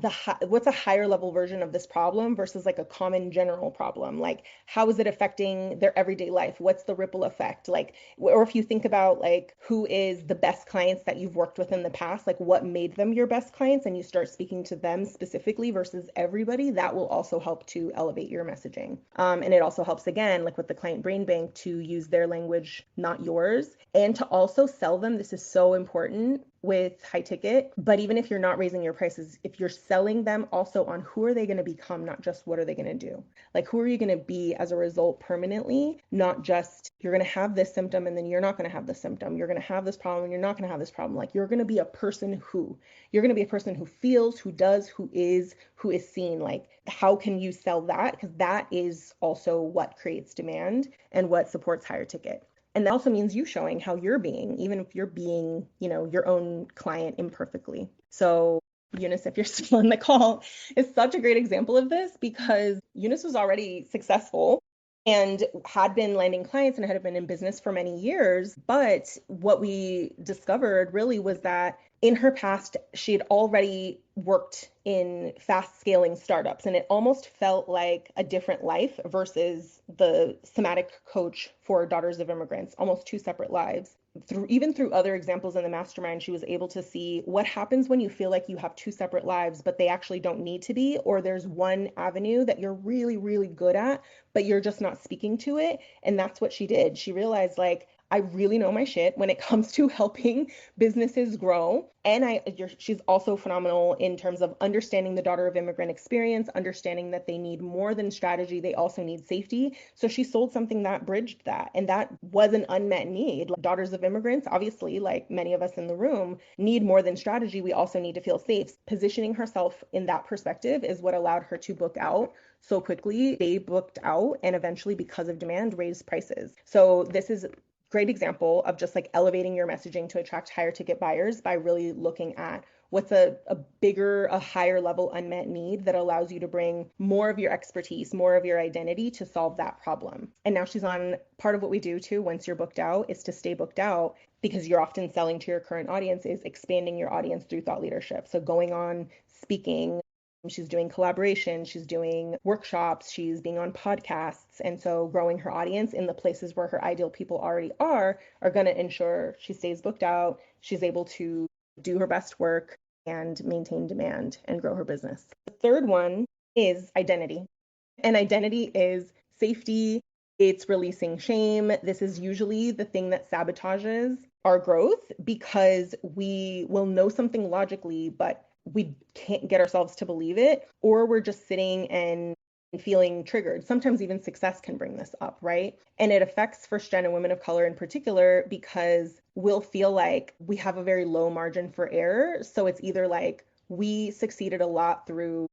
a higher level version of this problem versus like a common general problem? Like, how is it affecting their everyday life? What's the ripple effect? Like, or if you think about like who is the best clients that you've worked with in the past, like what made them your best clients, and you start speaking to them specifically versus everybody, that will also help to elevate your messaging. And it also helps, again, like with the client brain bank, to use their language, not yours, and to also sell them. This is so important with high ticket, but even if you're not raising your prices, if you're selling them also on who are they going to become, not just what are they going to do. Like who are you going to be as a result permanently, not just you're going to have this symptom and then you're not going to have this symptom, you're going to have this problem and you're not going to have this problem. Like you're going to be a person who, you're going to be a person who feels, who does, who is seen. Like how can you sell that? Because that is also what creates demand and what supports higher ticket. And that also means you showing how you're being, even if you're being, your own client imperfectly. So Eunice, if you're still on the call, is such a great example of this because Eunice was already successful and had been landing clients and had been in business for many years. But what we discovered really was that in her past, she had already worked in fast scaling startups, and it almost felt like a different life versus the somatic coach for daughters of immigrants, almost two separate lives. Even through other examples in the mastermind, she was able to see what happens when you feel like you have two separate lives, but they actually don't need to be, or there's one avenue that you're really, really good at, but you're just not speaking to it. And that's what she did. She realized, like, I really know my shit when it comes to helping businesses grow. And she's also phenomenal in terms of understanding the daughter of immigrant experience, understanding that they need more than strategy, they also need safety. So she sold something that bridged that. And that was an unmet need. Like, daughters of immigrants, obviously, like many of us in the room, need more than strategy. We also need to feel safe. Positioning herself in that perspective is what allowed her to book out so quickly. They booked out and eventually, because of demand, raised prices. So this is great example of just like elevating your messaging to attract higher ticket buyers by really looking at what's a bigger, a higher level unmet need that allows you to bring more of your expertise, more of your identity to solve that problem. And now she's on part of what we do too, once you're booked out, is to stay booked out because you're often selling to your current audience, is expanding your audience through thought leadership. So going on speaking, she's doing collaboration, she's doing workshops, she's being on podcasts. And so growing her audience in the places where her ideal people already are going to ensure she stays booked out, she's able to do her best work and maintain demand and grow her business. The third one is identity. And identity is safety, it's releasing shame. This is usually the thing that sabotages our growth because we will know something logically, but we can't get ourselves to believe it, or we're just sitting and feeling triggered. Sometimes even success can bring this up, right? And it affects first gen and women of color in particular because we'll feel like we have a very low margin for error. So it's either like we succeeded a lot through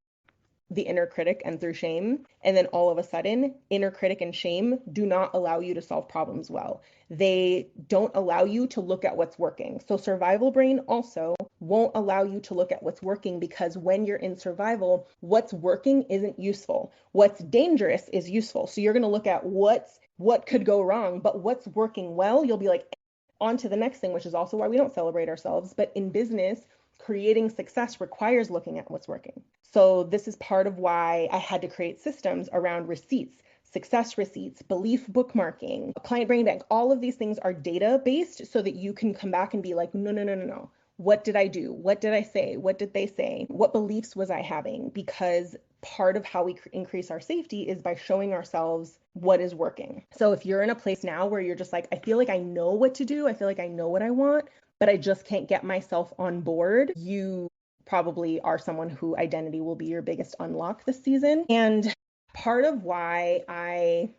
the inner critic and through shame. And then all of a sudden, inner critic and shame do not allow you to solve problems well. They don't allow you to look at what's working. So, survival brain also won't allow you to look at what's working because when you're in survival, what's working isn't useful. What's dangerous is useful. So, you're going to look at what could go wrong, but what's working well, you'll be like, on to the next thing, which is also why we don't celebrate ourselves. But in business, creating success requires looking at what's working. So this is part of why I had to create systems around receipts, success receipts, belief bookmarking, client brain bank. All of these things are data based so that you can come back and be like, no, no, no, no, no. What did I do? What did I say? What did they say? What beliefs was I having? Because part of how we increase our safety is by showing ourselves what is working. So if you're in a place now where you're just like, I feel like I know what to do, I feel like I know what I want, but I just can't get myself on board, you probably are someone who identity will be your biggest unlock this season. And part of why I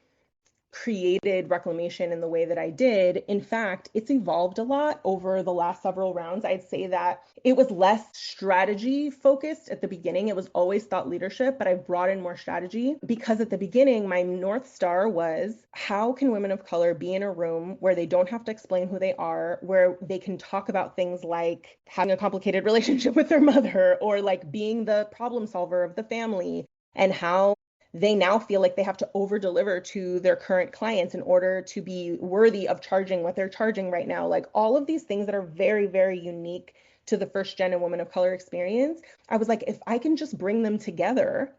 created reclamation in the way that I did, in fact, it's evolved a lot over the last several rounds. I'd say that it was less strategy focused at the beginning. It was always thought leadership, but I've brought in more strategy because at the beginning, my North Star was how can women of color be in a room where they don't have to explain who they are, where they can talk about things like having a complicated relationship with their mother or like being the problem solver of the family, and how they now feel like they have to over deliver to their current clients in order to be worthy of charging what they're charging right now. Like all of these things that are very, very unique to the first gen and woman of color experience. I was like, if I can just bring them together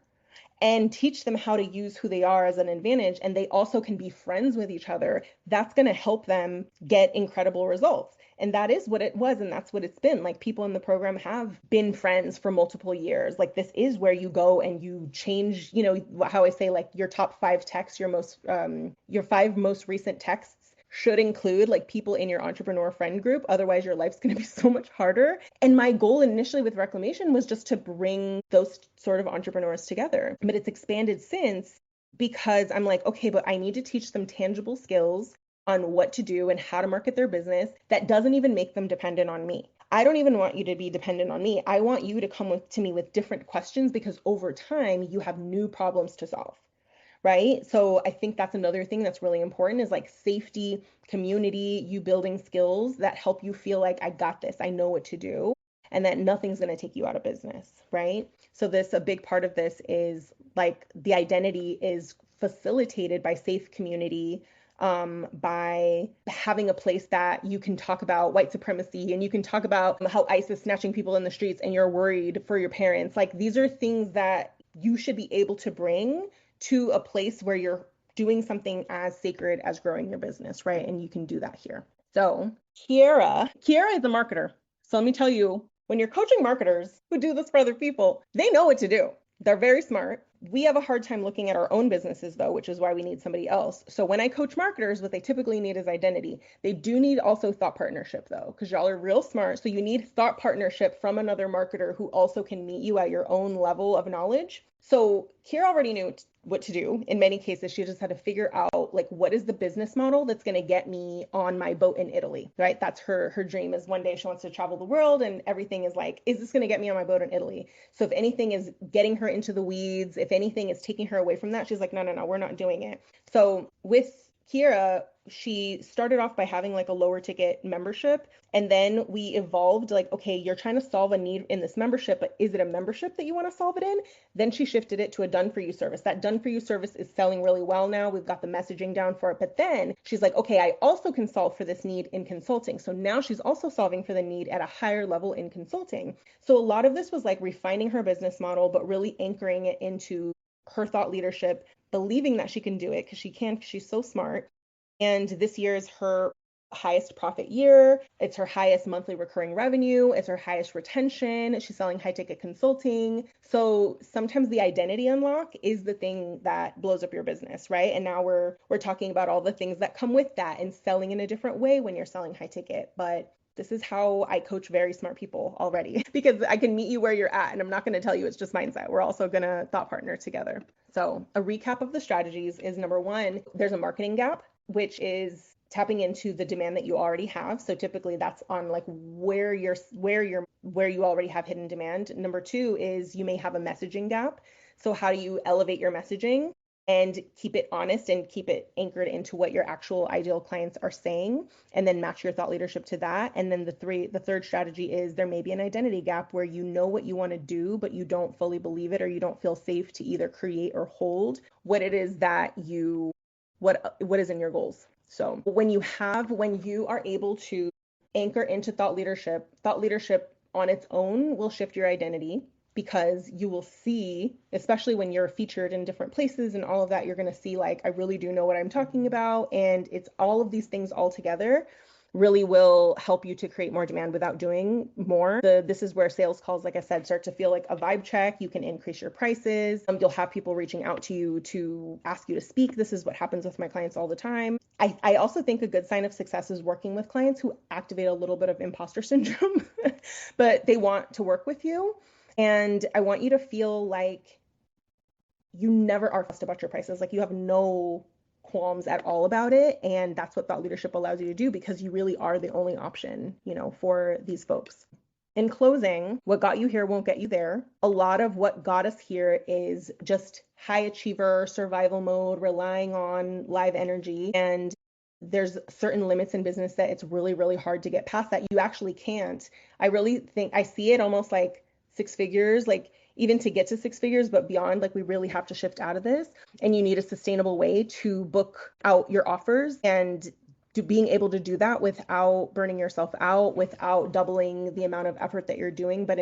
and teach them how to use who they are as an advantage, and they also can be friends with each other, that's going to help them get incredible results. And that is what it was, and that's what it's been. Like people in the program have been friends for multiple years. Like this is where you go and you change, you know, how I say, like your top 5 texts, your 5 most recent texts should include like people in your entrepreneur friend group. Otherwise, your life's going to be so much harder. And my goal initially with Reclamation was just to bring those sort of entrepreneurs together. But it's expanded since because I'm like, okay, but I need to teach them tangible skills on what to do and how to market their business that doesn't even make them dependent on me. I don't even want you to be dependent on me. I want you to come to me with different questions because over time you have new problems to solve, right? So I think that's another thing that's really important is like safety, community, you building skills that help you feel like I got this, I know what to do, and that nothing's going to take you out of business, right? So a big part of this is like the identity is facilitated by safe community, by having a place that you can talk about white supremacy and you can talk about how ICE is snatching people in the streets and you're worried for your parents. Like these are things that you should be able to bring to a place where you're doing something as sacred as growing your business, right? And you can do that here. So Kiara is a marketer. So let me tell you, when you're coaching marketers who do this for other people, they know what to do. They're very smart. We have a hard time looking at our own businesses though, which is why we need somebody else. So when I coach marketers, what they typically need is identity. They do need also thought partnership though, because y'all are real smart. So you need thought partnership from another marketer who also can meet you at your own level of knowledge. So Kira already knew what to do. In many cases, she just had to figure out like what is the business model that's going to get me on my boat in Italy, right? That's her dream is one day she wants to travel the world and everything is like, is this going to get me on my boat in Italy? So if anything is getting her into the weeds, if anything is taking her away from that, she's like, no, no, no, we're not doing it. So with Kira, she started off by having like a lower ticket membership. And then we evolved like, okay, you're trying to solve a need in this membership, but is it a membership that you want to solve it in? Then she shifted it to a done for you service. That done for you service is selling really well now. We've got the messaging down for it. But then she's like, okay, I also can solve for this need in consulting. So now she's also solving for the need at a higher level in consulting. So a lot of this was like refining her business model, but really anchoring it into her thought leadership, believing that she can do it because she can, because she's so smart. And this year is her highest profit year. It's her highest monthly recurring revenue. It's her highest retention. She's selling high ticket consulting. So sometimes the identity unlock is the thing that blows up your business, right? And now we're talking about all the things that come with that and selling in a different way when you're selling high ticket. But This is how I coach very smart people already because I can meet you where you're at and I'm not going to tell you it's just mindset. We're also going to thought partner together. So, a recap of the strategies is number one, there's a marketing gap, which is tapping into the demand that you already have. So typically that's on like where you already have hidden demand. Number two is you may have a messaging gap. So how do you elevate your messaging and keep it honest and keep it anchored into what your actual ideal clients are saying, and then match your thought leadership to that. And then the third strategy is there may be an identity gap where you know what you want to do, but you don't fully believe it, or you don't feel safe to either create or hold what it is that what is in your goals. So when you are able to anchor into thought leadership on its own will shift your identity, because you will see, especially when you're featured in different places and all of that, you're going to see like, I really do know what I'm talking about. And it's all of these things all together really will help you to create more demand without doing more. This is where sales calls, like I said, start to feel like a vibe check. You can increase your prices. You'll have people reaching out to you to ask you to speak. This is what happens with my clients all the time. I also think a good sign of success is working with clients who activate a little bit of imposter syndrome, but they want to work with you. And I want you to feel like you never are fussed about your prices. Like you have no qualms at all about it. And that's what thought leadership allows you to do, because you really are the only option, for these folks. In closing, what got you here won't get you there. A lot of what got us here is just high achiever, survival mode, relying on live energy. And there's certain limits in business that it's really, really hard to get past that. You actually can't. I really think I see it almost like six figures, like even to get to six figures, but beyond, like we really have to shift out of this, and you need a sustainable way to book out your offers, and being able to do that without burning yourself out, without doubling the amount of effort that you're doing, but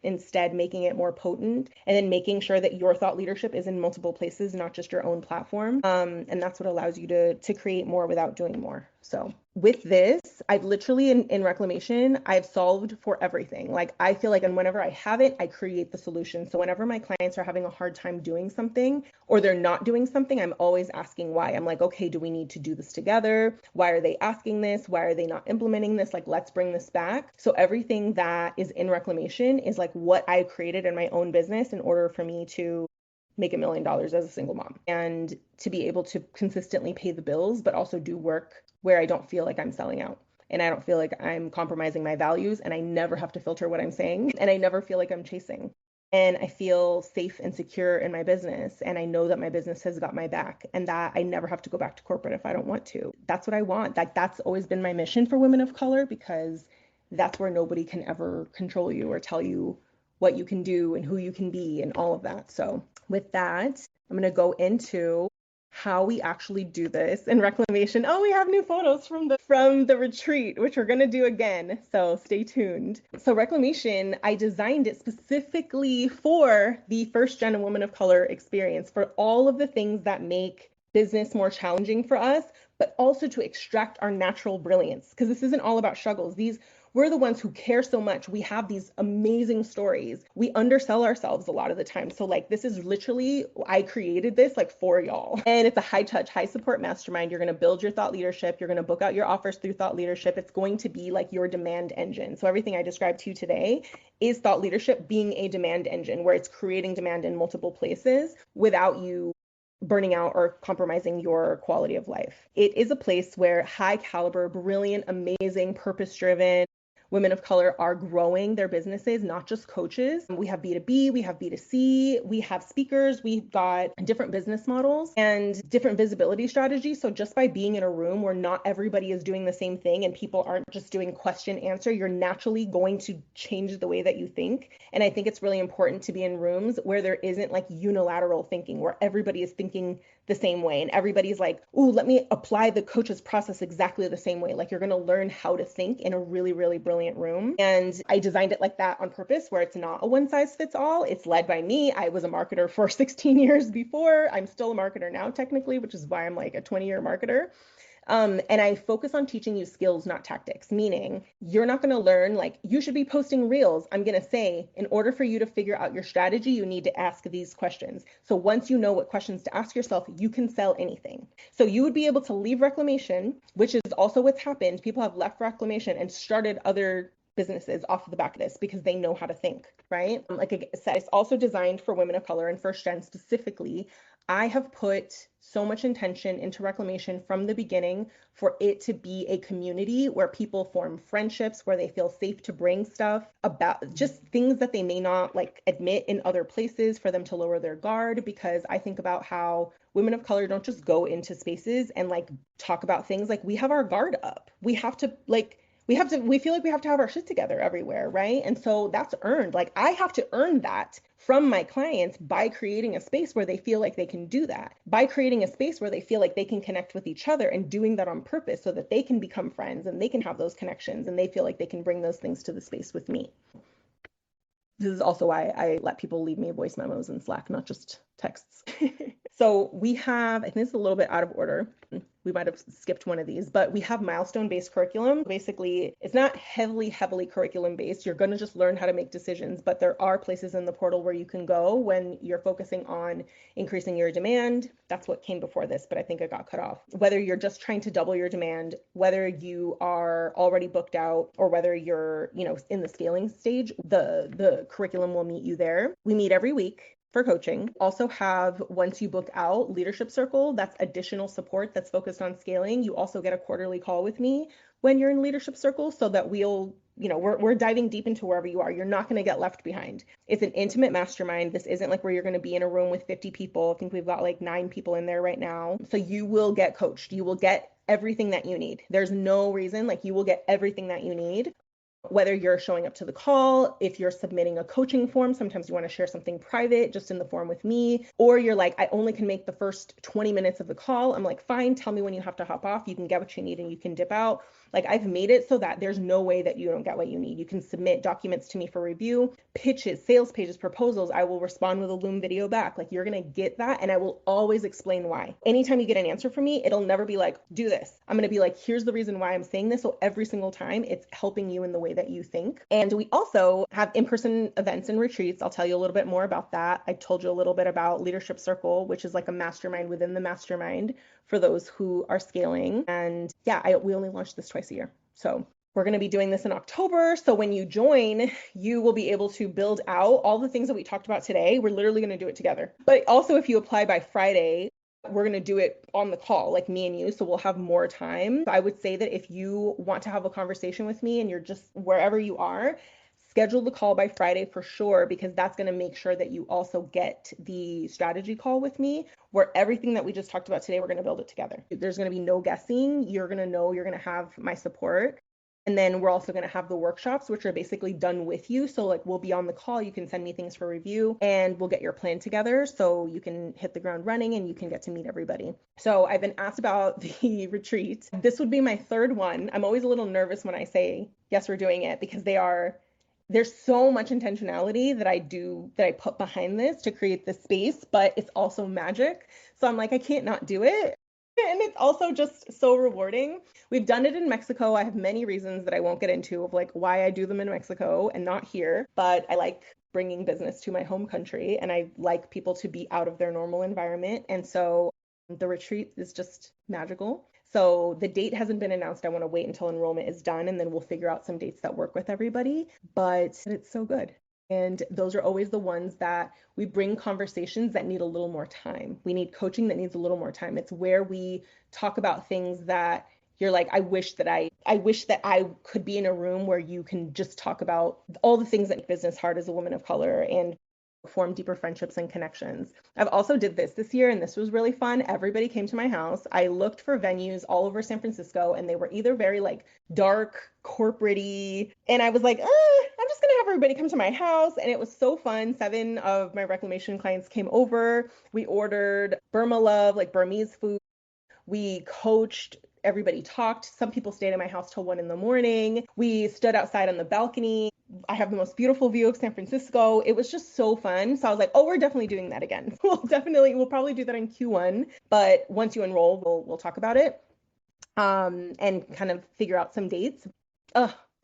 instead making it more potent, and then making sure that your thought leadership is in multiple places, not just your own platform. And that's what allows you to create more without doing more. So with this, I've literally in reclamation, I've solved for everything. Like I feel like, and whenever I have it, I create the solution. So whenever my clients are having a hard time doing something or they're not doing something, I'm always asking why. I'm like, okay, do we need to do this together? Why are they asking this? Why are they not implementing this? Like, let's bring this back. So everything that is in reclamation is like what I created in my own business in order for me to make $1 million as a single mom, and to be able to consistently pay the bills, but also do work where I don't feel like I'm selling out, and I don't feel like I'm compromising my values, and I never have to filter what I'm saying, and I never feel like I'm chasing. And I feel safe and secure in my business, and I know that my business has got my back, and that I never have to go back to corporate if I don't want to. That's what I want. That's always been my mission for women of color, because that's where nobody can ever control you or tell you what you can do and who you can be and all of that. So with that, I'm going to go into how we actually do this in reclamation. Oh, we have new photos from the retreat, which we're going to do again. So stay tuned. So reclamation, I designed it specifically for the first gen woman of color experience, for all of the things that make business more challenging for us, but also to extract our natural brilliance, because this isn't all about struggles. We're the ones who care so much. We have these amazing stories. We undersell ourselves a lot of the time. So like, this is literally, I created this like for y'all. And it's a high touch, high support mastermind. You're going to build your thought leadership. You're going to book out your offers through thought leadership. It's going to be like your demand engine. So everything I described to you today is thought leadership being a demand engine, where it's creating demand in multiple places without you burning out or compromising your quality of life. It is a place where high caliber, brilliant, amazing, purpose-driven women of color are growing their businesses, not just coaches. We have B2B, we have B2C, we have speakers, we've got different business models and different visibility strategies. So just by being in a room where not everybody is doing the same thing and people aren't just doing question answer, you're naturally going to change the way that you think. And I think it's really important to be in rooms where there isn't like unilateral thinking, where everybody is thinking the same way and everybody's like, ooh, let me apply the coach's process exactly the same way. Like, you're going to learn how to think in a really, really brilliant room. And I designed it like that on purpose, where it's not a one size fits all. It's led by me. I was a marketer for 16 years before. I'm still a marketer now, technically, which is why I'm like a 20-year marketer. And I focus on teaching you skills, not tactics, meaning you're not going to learn like you should be posting reels. I'm going to say, in order for you to figure out your strategy, you need to ask these questions. So once you know what questions to ask yourself, you can sell anything. So you would be able to leave reclamation, which is also what's happened. People have left reclamation and started other businesses off of the back of this because they know how to think, right? Like I said, it's also designed for women of color and first gen specifically. I have put so much intention into reclamation from the beginning for it to be a community where people form friendships, where they feel safe to bring stuff about just things that they may not like admit in other places for them to lower their guard. Because I think about how women of color don't just go into spaces and like talk about things like we have our guard up. We feel like we have to have our shit together everywhere, right? And so that's earned. Like I have to earn that from my clients by creating a space where they feel like they can do that, by creating a space where they feel like they can connect with each other and doing that on purpose so that they can become friends and they can have those connections and they feel like they can bring those things to the space with me. This is also why I let people leave me voice memos in Slack, not just texts. So we have, I think it's a little bit out of order. We might have skipped one of these, but we have milestone-based curriculum. Basically, it's not heavily curriculum-based. You're going to just learn how to make decisions, but there are places in the portal where you can go when you're focusing on increasing your demand. That's what came before this, but I think it got cut off. Whether you're just trying to double your demand, whether you are already booked out, or whether you're, in the scaling stage, the curriculum will meet you there. We meet every week for coaching. Also have, once you book out, leadership circle. That's additional support that's focused on scaling. You also get a quarterly call with me when you're in leadership circle so that we're diving deep into wherever you are. You're not going to get left behind. It's an intimate mastermind. This isn't like where you're going to be in a room with 50 people. I think we've got like 9 people in there right now. So you will get coached. You will get everything that you need. There's no reason, like you will get everything that you need. Whether you're showing up to the call, if you're submitting a coaching form, sometimes you want to share something private just in the form with me, or you're like, I only can make the first 20 minutes of the call. I'm like, fine, tell me when you have to hop off. You can get what you need and you can dip out. Like I've made it so that there's no way that you don't get what you need. You can submit documents to me for review, pitches, sales pages, proposals. I will respond with a Loom video back. Like you're going to get that. And I will always explain why. Anytime you get an answer from me, it'll never be like, do this. I'm going to be like, here's the reason why I'm saying this. So every single time it's helping you in the way that you think. And we also have in-person events and retreats. I'll tell you a little bit more about that. I told you a little bit about Leadership Circle, which is like a mastermind within the mastermind for those who are scaling. And yeah, we only launch this twice a year. So we're going to be doing this in October. So when you join, you will be able to build out all the things that we talked about today. We're literally going to do it together. But also if you apply by Friday, we're going to do it on the call, like me and you. So we'll have more time. I would say that if you want to have a conversation with me and you're just wherever you are, schedule the call by Friday for sure, because that's going to make sure that you also get the strategy call with me, where everything that we just talked about today, we're going to build it together. There's going to be no guessing. You're going to know you're going to have my support. And then we're also going to have the workshops, which are basically done with you. So like we'll be on the call. You can send me things for review and we'll get your plan together so you can hit the ground running and you can get to meet everybody. So I've been asked about the retreat. This would be my third one. I'm always a little nervous when I say, yes, we're doing it, because there's so much intentionality that I put behind this to create this space, but it's also magic. So I'm like, I can't not do it. And it's also just so rewarding. We've done it in Mexico. I have many reasons that I won't get into of like why I do them in Mexico and not here, but I like bringing business to my home country and I like people to be out of their normal environment. And so the retreat is just magical. So the date hasn't been announced. I want to wait until enrollment is done and then we'll figure out some dates that work with everybody, but it's so good. And those are always the ones that we bring conversations that need a little more time. We need coaching that needs a little more time. It's where we talk about things that you're like, I wish that I could be in a room where you can just talk about all the things that make business hard as a woman of color and form deeper friendships and connections. I've also did this year and this was really fun. Everybody came to my house. I looked for venues all over San Francisco and they were either very like dark, corporate-y, and I was like, I'm just gonna have everybody come to my house. And it was so fun. 7 of my reclamation clients came over. We ordered Burma Love, like Burmese food. We coached, everybody talked. Some people stayed in my house till 1 a.m. We stood outside on the balcony. I have the most beautiful view of San Francisco. It was just so fun. So I was like, oh, we're definitely doing that again. We'll probably do that in Q1. But once you enroll, we'll talk about it. and kind of figure out some dates.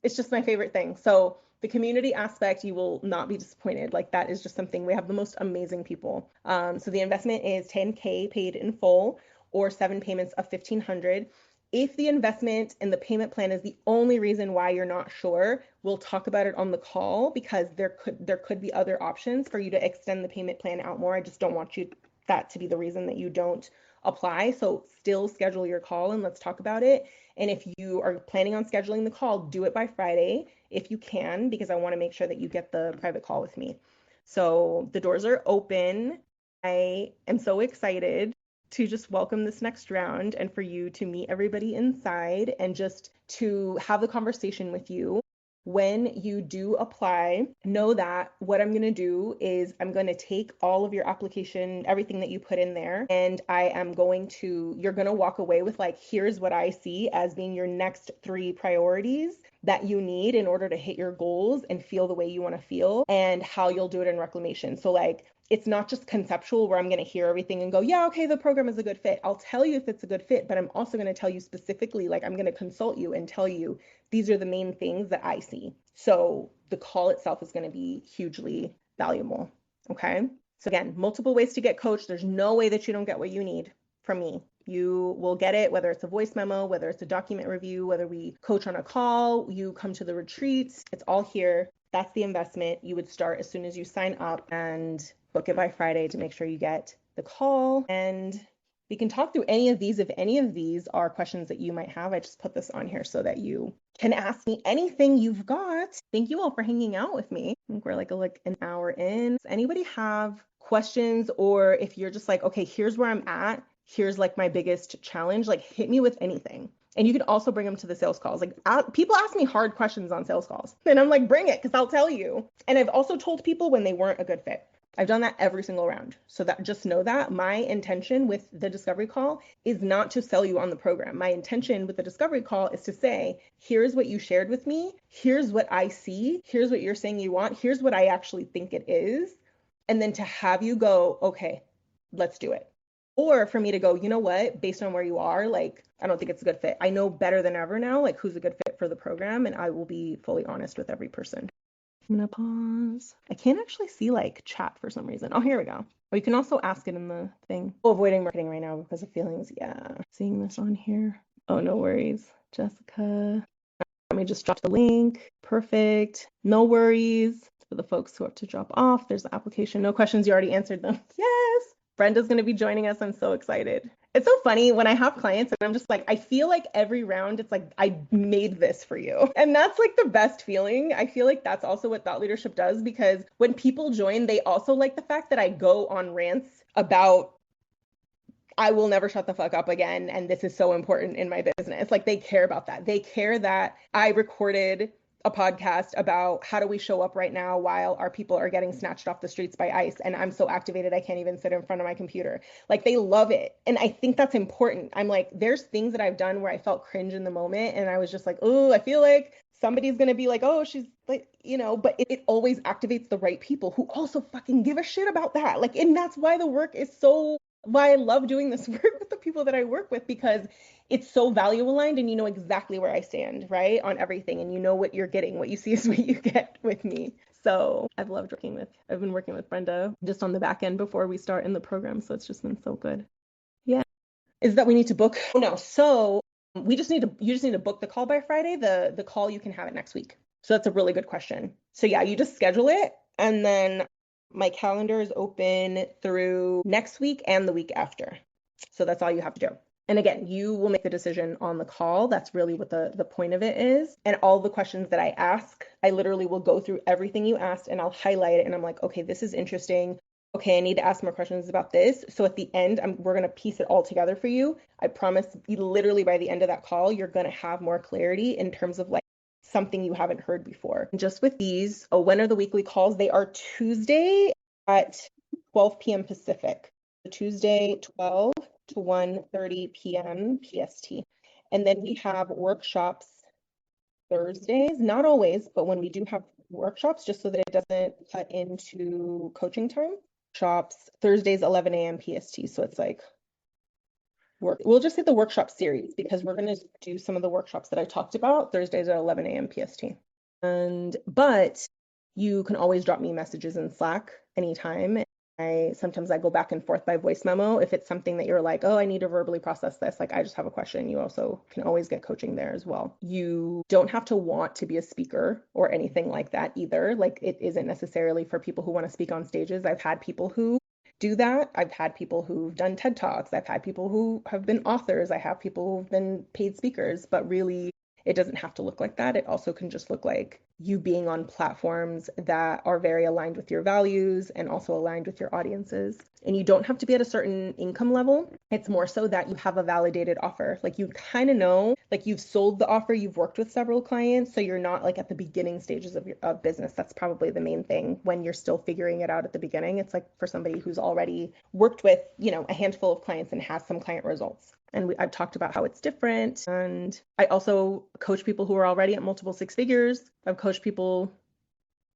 It's just my favorite thing. So the community aspect, you will not be disappointed. Like that is just something we have the most amazing people. So the investment is 10K paid in full or 7 payments of 1,500. If the investment and the payment plan is the only reason why you're not sure, we'll talk about it on the call because there could be other options for you to extend the payment plan out more. I just don't want you that to be the reason that you don't apply. So still schedule your call and let's talk about it. And if you are planning on scheduling the call, do it by Friday if you can, because I want to make sure that you get the private call with me. So the doors are open. I am so excited to just welcome this next round and for you to meet everybody inside and just to have the conversation with you. When you do apply, know that what I'm going to do is I'm going to take all of your application, everything that you put in there, and you're going to walk away with like, here's what I see as being your next 3 priorities that you need in order to hit your goals and feel the way you want to feel and how you'll do it in reclamation. So like, it's not just conceptual where I'm going to hear everything and go, yeah, okay, the program is a good fit. I'll tell you if it's a good fit, but I'm also going to tell you specifically, like I'm going to consult you and tell you these are the main things that I see. So the call itself is going to be hugely valuable. Okay. So again, multiple ways to get coached. There's no way that you don't get what you need from me. You will get it, whether it's a voice memo, whether it's a document review, whether we coach on a call, you come to the retreats, it's all here. That's the investment. You would start as soon as you sign up and book it by Friday to make sure you get the call. And we can talk through any of these. If any of these are questions that you might have, I just put this on here so that you can ask me anything you've got. Thank you all for hanging out with me. I think we're like an hour in. Does anybody have questions, or if you're just like, okay, here's where I'm at, here's like my biggest challenge, like hit me with anything. And you can also bring them to the sales calls. Like people ask me hard questions on sales calls and I'm like, bring it, because I'll tell you. And I've also told people when they weren't a good fit. I've done that every single round. So that just know that my intention with the discovery call is not to sell you on the program. My intention with the discovery call is to say, here's what you shared with me. Here's what I see. Here's what you're saying you want. Here's what I actually think it is. And then to have you go, okay, let's do it. Or for me to go, you know what, based on where you are, like, I don't think it's a good fit. I know better than ever now, like who's a good fit for the program. And I will be fully honest with every person. I'm gonna pause. I can't actually see like chat for some reason. Oh, here we go. Oh, you can also ask it in the thing. Oh, avoiding marketing right now because of feelings. Yeah. Seeing this on here. Oh, no worries. Jessica. Let me just drop the link. Perfect. No worries. For the folks who have to drop off, there's the application. No questions. You already answered them. Yes. Brenda's going to be joining us. I'm so excited. It's so funny when I have clients and I'm just like, I feel like every round it's like, I made this for you. And that's like the best feeling. I feel like that's also what thought leadership does, because when people join, they also like the fact that I go on rants about I will never shut the fuck up again. And this is so important in my business. Like they care about that. They care that I recorded a podcast about how do we show up right now while our people are getting snatched off the streets by ICE. And I'm so activated, I can't even sit in front of my computer. Like they love it. And I think that's important. I'm like, there's things that I've done where I felt cringe in the moment. And I was just like, oh, I feel like somebody's going to be like, oh, she's like, but it always activates the right people who also fucking give a shit about that. Like, and that's why the work is why I love doing this work with the people that I work with, because it's so value aligned and you know exactly where I stand, right? On everything. And you know what you're getting. What you see is what you get with me. So I've been working with Brenda just on the back end before we start in the program. So it's just been so good. Yeah. Is that we need to book? Oh, no. So you just need to book the call by Friday. The call, you can have it next week. So that's a really good question. So yeah, you just schedule it, and then my calendar is open through next week and the week after. So that's all you have to do. And again, you will make the decision on the call. That's really what the point of it is. And all the questions that I ask, I literally will go through everything you asked and I'll highlight it. And I'm like, okay, this is interesting. Okay, I need to ask more questions about this. So at the end, we're going to piece it all together for you. I promise you, literally by the end of that call, you're going to have more clarity in terms of like something you haven't heard before. And just with these, when are the weekly calls? They are Tuesday at 12 p.m. Pacific. Tuesday, 12 to 1:30 p.m. PST. And then we have workshops Thursdays, not always, but when we do have workshops, just so that it doesn't cut into coaching time, shops Thursdays, 11 a.m. PST. So it's like we'll just say the workshop series, because we're going to do some of the workshops that I talked about Thursdays at 11 a.m. PST. But you can always drop me messages in Slack anytime. Sometimes I go back and forth by voice memo if it's something that you're like, oh, I need to verbally process this. Like, I just have a question. You also can always get coaching there as well. You don't have to want to be a speaker or anything like that either. Like, it isn't necessarily for people who want to speak on stages. I've had people who do that. I've had people who've done TED Talks. I've had people who have been authors. I have people who've been paid speakers, but really, it doesn't have to look like that. It also can just look like you being on platforms that are very aligned with your values and also aligned with your audiences. And you don't have to be at a certain income level. It's more so that you have a validated offer. Like, you kind of know, like, you've sold the offer, you've worked with several clients, so you're not like at the beginning stages of your business. That's probably the main thing when you're still figuring it out at the beginning. It's like for somebody who's already worked with, a handful of clients and has some client results. And I've talked about how it's different. And I also coach people who are already at multiple six figures. I've coached people,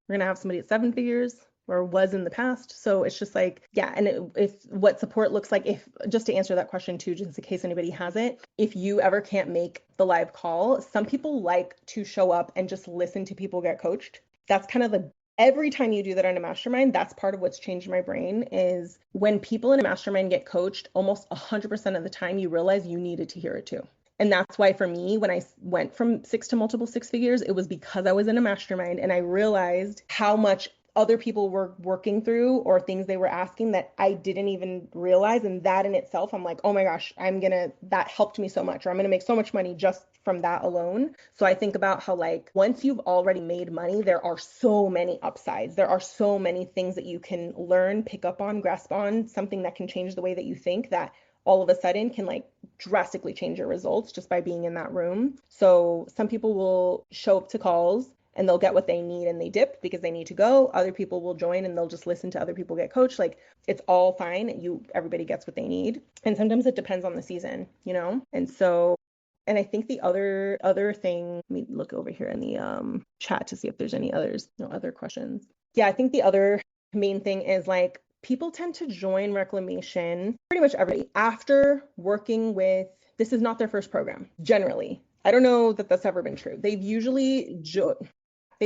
we're going to have somebody at seven figures or was in the past. So it's just like, yeah. And if what support looks like, if just to answer that question too, just in case anybody has it, if you ever can't make the live call, some people like to show up and just listen to people get coached. That's kind of every time you do that in a mastermind, that's part of what's changed my brain is when people in a mastermind get coached, almost 100% of the time you realize you needed to hear it too. And that's why for me, when I went from six to multiple six figures, it was because I was in a mastermind and I realized how much other people were working through or things they were asking that I didn't even realize. And that in itself, I'm like, oh my gosh, that helped me so much, or I'm going to make so much money just from that alone. So I think about how, like, once you've already made money, there are so many upsides. There are so many things that you can learn, pick up on, grasp on, something that can change the way that you think that all of a sudden can like drastically change your results just by being in that room. So some people will show up to calls and they'll get what they need and they dip because they need to go. Other people will join and they'll just listen to other people get coached. Like, it's all fine. Everybody gets what they need. And sometimes it depends on the season, And so, and I think the other thing, let me look over here in the chat to see if there's any other questions. Yeah, I think the other main thing is like people tend to join reclamation pretty much everybody after working with, this is not their first program generally. I don't know that that's ever been true. They've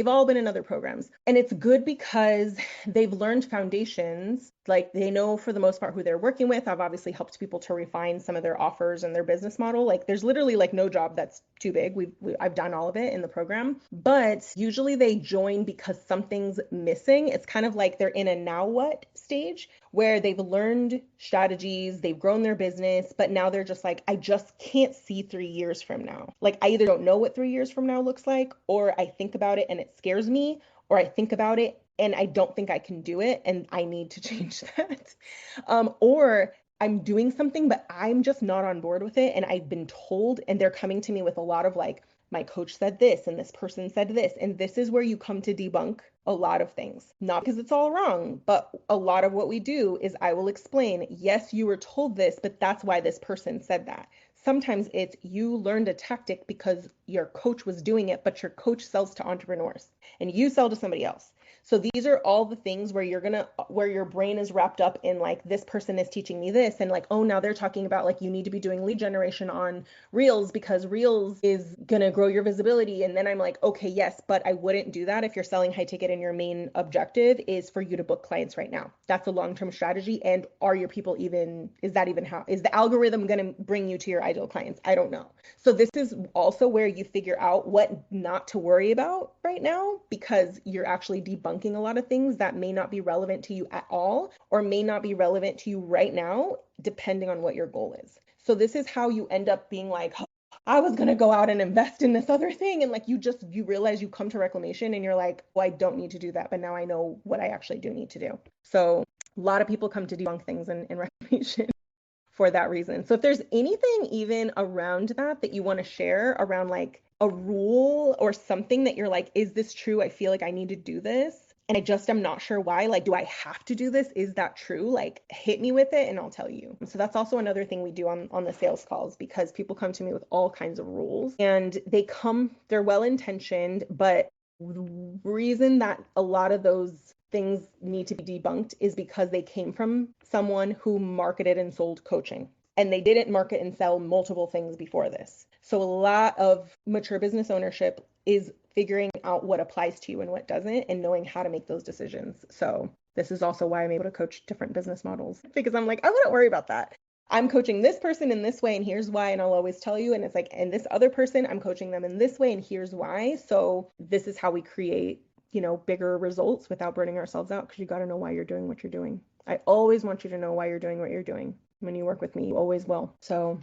all been in other programs. And it's good because they've learned foundations. Like, they know for the most part who they're working with. I've obviously helped people to refine some of their offers and their business model. Like, there's literally like no job that's too big. I've done all of it in the program. But usually they join because something's missing. It's kind of like they're in a now what stage where they've learned strategies, they've grown their business, but now they're just like, I just can't see 3 years from now. Like, I either don't know what 3 years from now looks like, or I think about it and it scares me, or I think about it and I don't think I can do it and I need to change that. Or I'm doing something, but I'm just not on board with it. And I've been told, and they're coming to me with a lot of like, my coach said this and this person said this. And this is where you come to debunk a lot of things, not because it's all wrong, but a lot of what we do is I will explain, yes, you were told this, but that's why this person said that. Sometimes it's you learned a tactic because your coach was doing it, but your coach sells to entrepreneurs and you sell to somebody else. So these are all the things where where your brain is wrapped up in like, this person is teaching me this. And like, oh, now they're talking about like, you need to be doing lead generation on Reels because Reels is going to grow your visibility. And then I'm like, okay, yes, but I wouldn't do that if you're selling high ticket and your main objective is for you to book clients right now. That's a long-term strategy. And are your people is the algorithm going to bring you to your ideal clients? I don't know. So this is also where you figure out what not to worry about right now, because you're actually debunking a lot of things that may not be relevant to you at all, or may not be relevant to you right now, depending on what your goal is. So this is how you end up being like, I was going to go out and invest in this other thing. And like, you realize you come to reclamation and you're like, well, I don't need to do that. But now I know what I actually do need to do. So a lot of people come to debunk things in reclamation for that reason. So if there's anything even around that you want to share around like a rule or something that you're like, is this true? I feel like I need to do this and I just am not sure why. Like, do I have to do this? Is that true? Like, hit me with it and I'll tell you. So that's also another thing we do on the sales calls, because people come to me with all kinds of rules and they're well intentioned, but the reason that a lot of those things need to be debunked is because they came from someone who marketed and sold coaching. and they didn't market and sell multiple things before this. So a lot of mature business ownership is figuring out what applies to you and what doesn't, and knowing how to make those decisions. So this is also why I'm able to coach different business models, because I'm like, I wouldn't worry about that. I'm coaching this person in this way, and here's why, and I'll always tell you. And it's like, and this other person, I'm coaching them in this way, and here's why. So this is how we create, bigger results without burning ourselves out, because you got to know why you're doing what you're doing. I always want you to know why you're doing what you're doing. When you work with me, you always will. So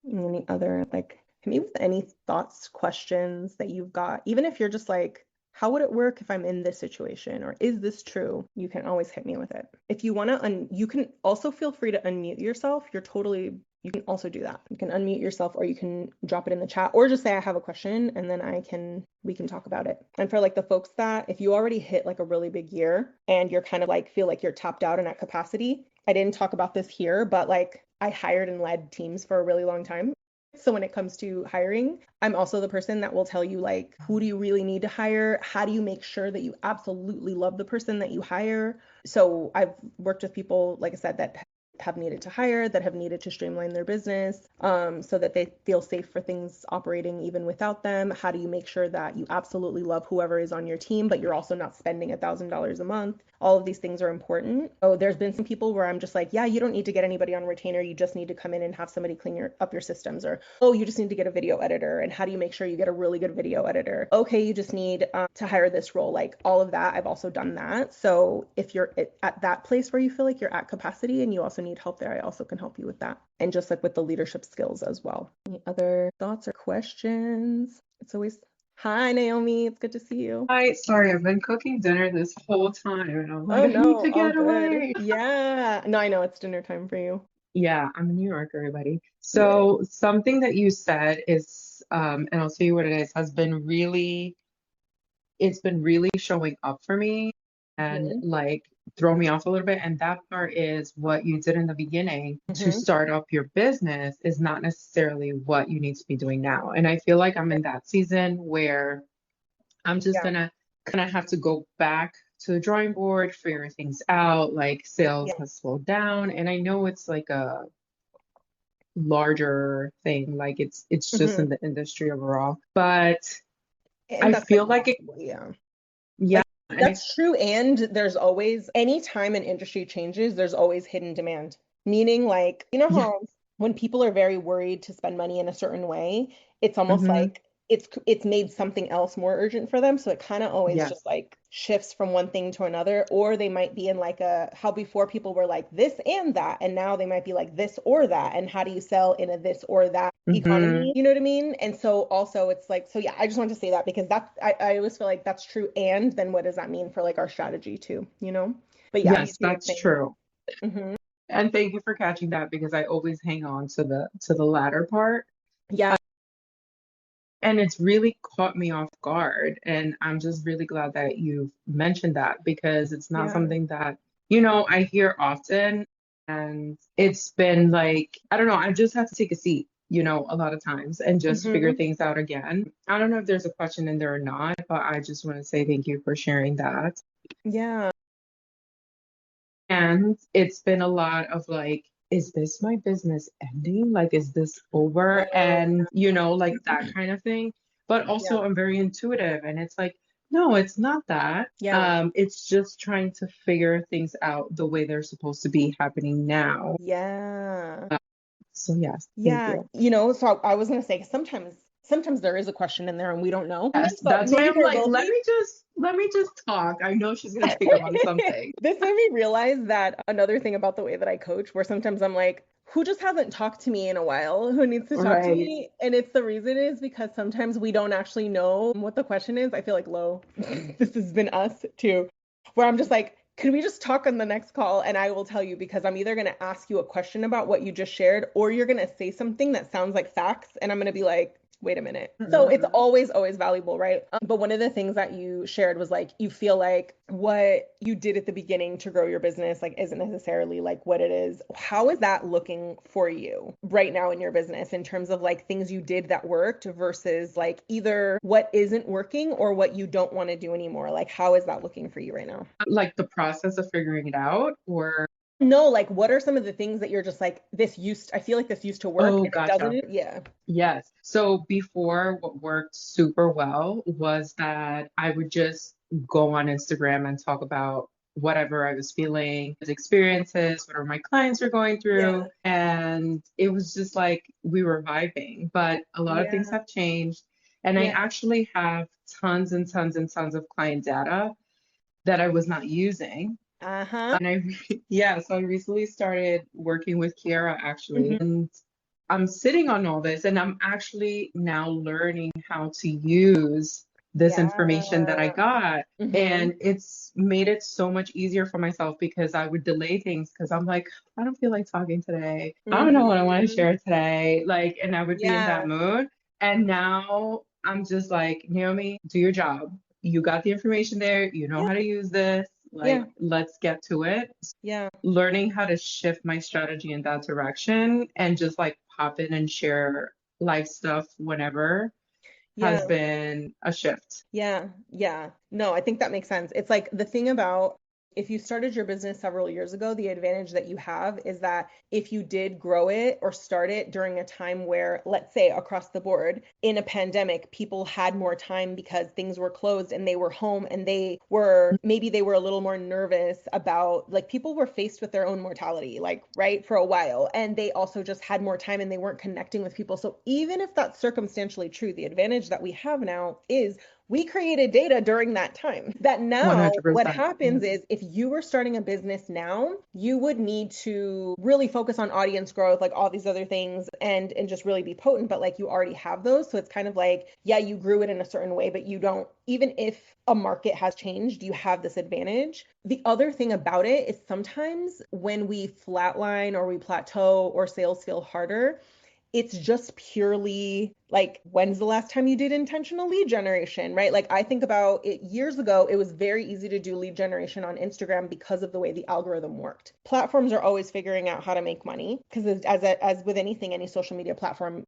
any other, like, hit me with any thoughts, questions that you've got, even if you're just like, how would it work if I'm in this situation? Or is this true? You can always hit me with it. If you want to, you can also feel free to unmute yourself. You can also do that. You can unmute yourself, or you can drop it in the chat, or just say, I have a question, and then we can talk about it. And for like the folks that, if you already hit like a really big year and you're kind of like, feel like you're tapped out and at capacity, I didn't talk about this here, but like I hired and led teams for a really long time. So when it comes to hiring, I'm also the person that will tell you, like, who do you really need to hire? How do you make sure that you absolutely love the person that you hire? So I've worked with people, like I said, that have needed to hire, that have needed to streamline their business, so that they feel safe for things operating even without them. How do you make sure that you absolutely love whoever is on your team, but you're also not spending $1,000 a month? All of these things are important. So there's been some people where I'm just like, yeah, you don't need to get anybody on retainer. You just need to come in and have somebody clean up your systems. Or, oh, you just need to get a video editor. And how do you make sure you get a really good video editor? Okay, you just need to hire this role. Like all of that, I've also done that. So if you're at that place where you feel like you're at capacity and you also need help there, I also can help you with that. And just like with the leadership skills as well. Any other thoughts or questions? It's always, hi, Naomi. It's good to see you. Hi, sorry, I've been cooking dinner this whole time and I'm like, Oh I need no, to all get good. away. Yeah. No, I know it's dinner time for you. Yeah, I'm in New York, everybody. Yeah. So something that you said is, and I'll tell you what it is, it's been really showing up for me and Hmm. like throw me off a little bit. And that part is what you did in the beginning to Hmm. start up your business is not necessarily what you need to be doing now. And I feel like I'm in that season where I'm just Yeah. gonna kind of have to go back to the drawing board, figure things out. Like sales Yeah. has slowed down, and I know it's like a larger thing, like it's just Hmm. in the industry overall. But And I that's like feel like it, possible. Yeah. yeah, Like and I, that's true. And there's always, anytime an industry changes, there's always hidden demand. Meaning, like, yeah, how when people are very worried to spend money in a certain way, it's almost hmm like it's made something else more urgent for them. So it kind of always just yes, like shifts from one thing to another. Or they might be in like how before people were like this and that, and now they might be like this or that. And how do you sell in a this or that hmm economy? You know what I mean? And so also it's like, so yeah, I just wanted to say that because I always feel like that's true. And then what does that mean for like our strategy too, you know? But yeah, you yes, see what I'm that's saying? true. Hmm. And thank you for catching that because I always hang on to the latter part. Yeah. And it's really caught me off guard. And I'm just really glad that you've mentioned that because it's not Yeah. something that, I hear often. And it's been like, I don't know, I just have to take a seat, a lot of times and just figure Hmm. things out again. I don't know if there's a question in there or not, but I just want to say thank you for sharing that. Yeah. And it's been a lot of like, is this my business ending? Like, is this over? Oh, And, like that kind of thing. But also, yeah. I'm very intuitive, and it's like, no, it's not that. Yeah. It's just trying to figure things out the way they're supposed to be happening now. Yeah. So, yes, thank Yeah. you. So I was gonna say sometimes there is a question in there and we don't know. Yes, So that's why maybe I'm there like, will be. let me just talk. I know she's gonna pick up on something. This made me realize that another thing about the way that I coach, where sometimes I'm like, who just hasn't talked to me in a while? Who needs to talk to Right. me? And it's the reason is because sometimes we don't actually know what the question is. I feel like, Lo, this has been us too, where I'm just like, could we just talk on the next call? And I will tell you because I'm either going to ask you a question about what you just shared, or you're going to say something that sounds like facts. And I'm going to be like, wait a minute. So it's always valuable, right? But one of the things that you shared was like, you feel like what you did at the beginning to grow your business, like, isn't necessarily like what it is. How is that looking for you right now in your business in terms of like things you did that worked versus like either what isn't working or what you don't want to do anymore? Like, how is that looking for you right now? Like the process of figuring it out, or. No, like what are some of the things that you're just like, I feel like this used to work Oh, and it gotcha. doesn't? Yeah. Yes. So before, what worked super well was that I would just go on Instagram and talk about whatever I was feeling, his experiences, whatever my clients were going through. Yeah. And it was just like we were vibing. But a lot of things Yeah. have changed. And I Yeah. actually have tons and tons and tons of client data that I was not using. Uh-huh. And yeah, so I recently started working with Kiara actually. Hmm. And I'm sitting on all this and I'm actually now learning how to use this information that I Yeah. got. Hmm. And it's made it so much easier for myself because I would delay things because I'm like, I don't feel like talking today. I don't know what I want to Hmm. share today. Like, and I would be in that Yeah. mood. And now I'm just like, Naomi, do your job. You got the information there. You know Yeah. how to use this. Like, Yeah. let's get to it. Yeah. Learning how to shift my strategy in that direction and just like pop in and share life stuff whenever has Yeah. been a shift. Yeah, yeah. No, I think that makes sense. It's like the thing about if you started your business several years ago, the advantage that you have is that if you did grow it or start it during a time where, let's say across the board, in a pandemic, people had more time because things were closed and they were home and maybe they were a little more nervous about, like, people were faced with their own mortality, like, right, for a while. And they also just had more time and they weren't connecting with people. So even if that's circumstantially true, the advantage that we have now is we created data during that time. That now, what 100%. happens is if you were starting a business now, you would need to really focus on audience growth, like all these other things, and just really be potent. But like you already have those. So it's kind of like, yeah, you grew it in a certain way, but you don't, even if a market has changed, you have this advantage. The other thing about it is sometimes when we flatline or we plateau or sales feel harder, it's just purely like, when's the last time you did intentional lead generation, right? Like I think about it years ago, it was very easy to do lead generation on Instagram because of the way the algorithm worked. Platforms are always figuring out how to make money because as with anything, any social media platform,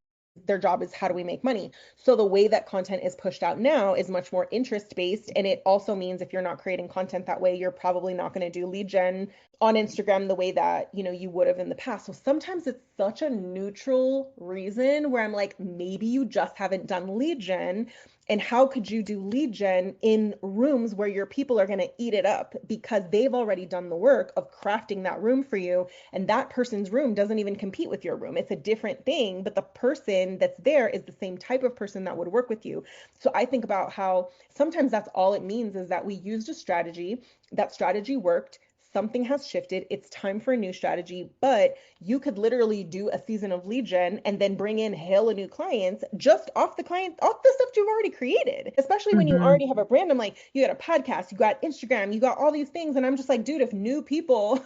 their job is how do we make money. So the way that content is pushed out now is much more interest based, and it also means if you're not creating content that way, you're probably not going to do lead gen on Instagram the way that, you would have in the past. So sometimes it's such a neutral reason where I'm like, maybe you just haven't done lead gen. And how could you do lead gen in rooms where your people are going to eat it up because they've already done the work of crafting that room for you? And that person's room doesn't even compete with your room. It's a different thing, but the person that's there is the same type of person that would work with you. So I think about how sometimes that's all it means is that we used a strategy, that strategy worked, something has shifted, it's time for a new strategy, but you could literally do a season of lead gen and then bring in hella new clients just off the stuff you've already created. Especially when you Hmm. already have a brand. I'm like, you got a podcast, you got Instagram, you got all these things. And I'm just like, dude, if new people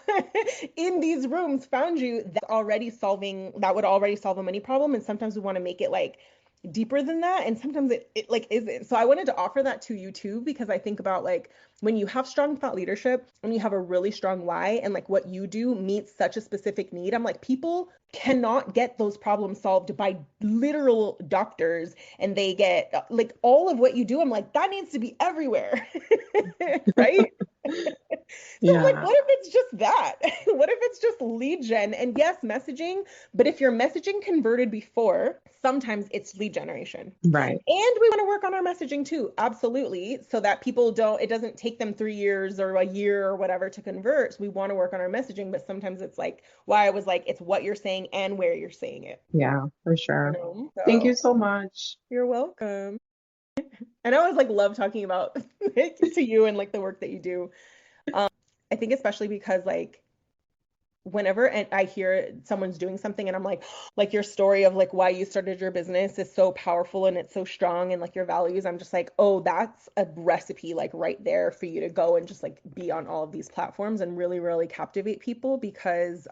in these rooms found you, that would already solve a money problem. And sometimes we want to make it like deeper than that, and sometimes it like isn't. So I wanted to offer that to you too, because I think about like when you have strong thought leadership and you have a really strong why, and like what you do meets such a specific need. I'm like, people cannot get those problems solved by literal doctors, and they get like all of what you do. I'm like, that needs to be everywhere. Right. So I'm like, Yeah, what if it's just that? What if it's just lead gen? And yes, messaging, but if your messaging converted before, sometimes it's lead generation. right. And we want to work on our messaging too, absolutely, so that people don't, it doesn't take them 3 years or a year or whatever to convert. So we want to work on our messaging, but sometimes it's like why I was like, it's what you're saying and where you're saying it, Yeah, for you sure. know? Thank So you so much. you're welcome. And I always like love talking about like, to you and like the work that you do. I think especially because like whenever and I hear someone's doing something and I'm like your story of like why you started your business is so powerful and it's so strong and like your values, I'm just like, oh, that's a recipe like right there for you to go and just like be on all of these platforms and really, really captivate people because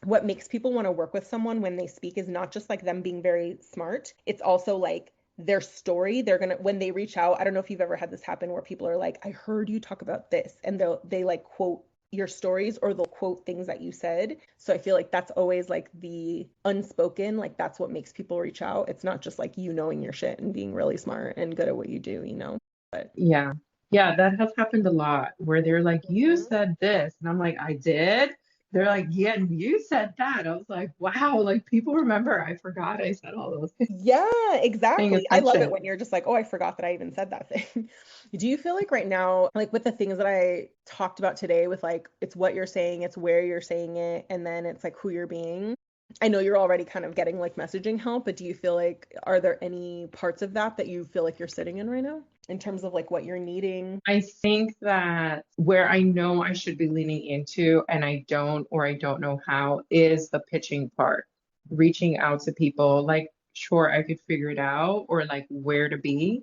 what makes people want to work with someone when they speak is not just like them being very smart. It's also like their story. They're gonna when they reach out. I don't know if you've ever had this happen where people are like, I heard you talk about this, and they like quote your stories or they'll quote things that you said. So I feel like that's always like the unspoken, like that's what makes people reach out. It's not just like you knowing your shit and being really smart and good at what you do, you know? But Yeah. Yeah, that has happened a lot where they're like, you mhm. said this. And I'm like, I did. They're like, yeah, you said that. I was like, wow, like people remember. I forgot I said all those things. Yeah, Paying exactly. I love it attention. when you're just like, oh, I forgot that I even said that thing. Do you feel like right now, like with the things that I talked about today, with like it's what you're saying, it's where you're saying it, and then it's like who you're being? I know you're already kind of getting like messaging help, but do you feel like are there any parts of that that you feel like you're sitting in right now in terms of like what you're needing? I think that where I know I should be leaning into and I don't, or I don't know how, is the pitching part. Reaching out to people, like, sure, I could figure it out, or like where to be,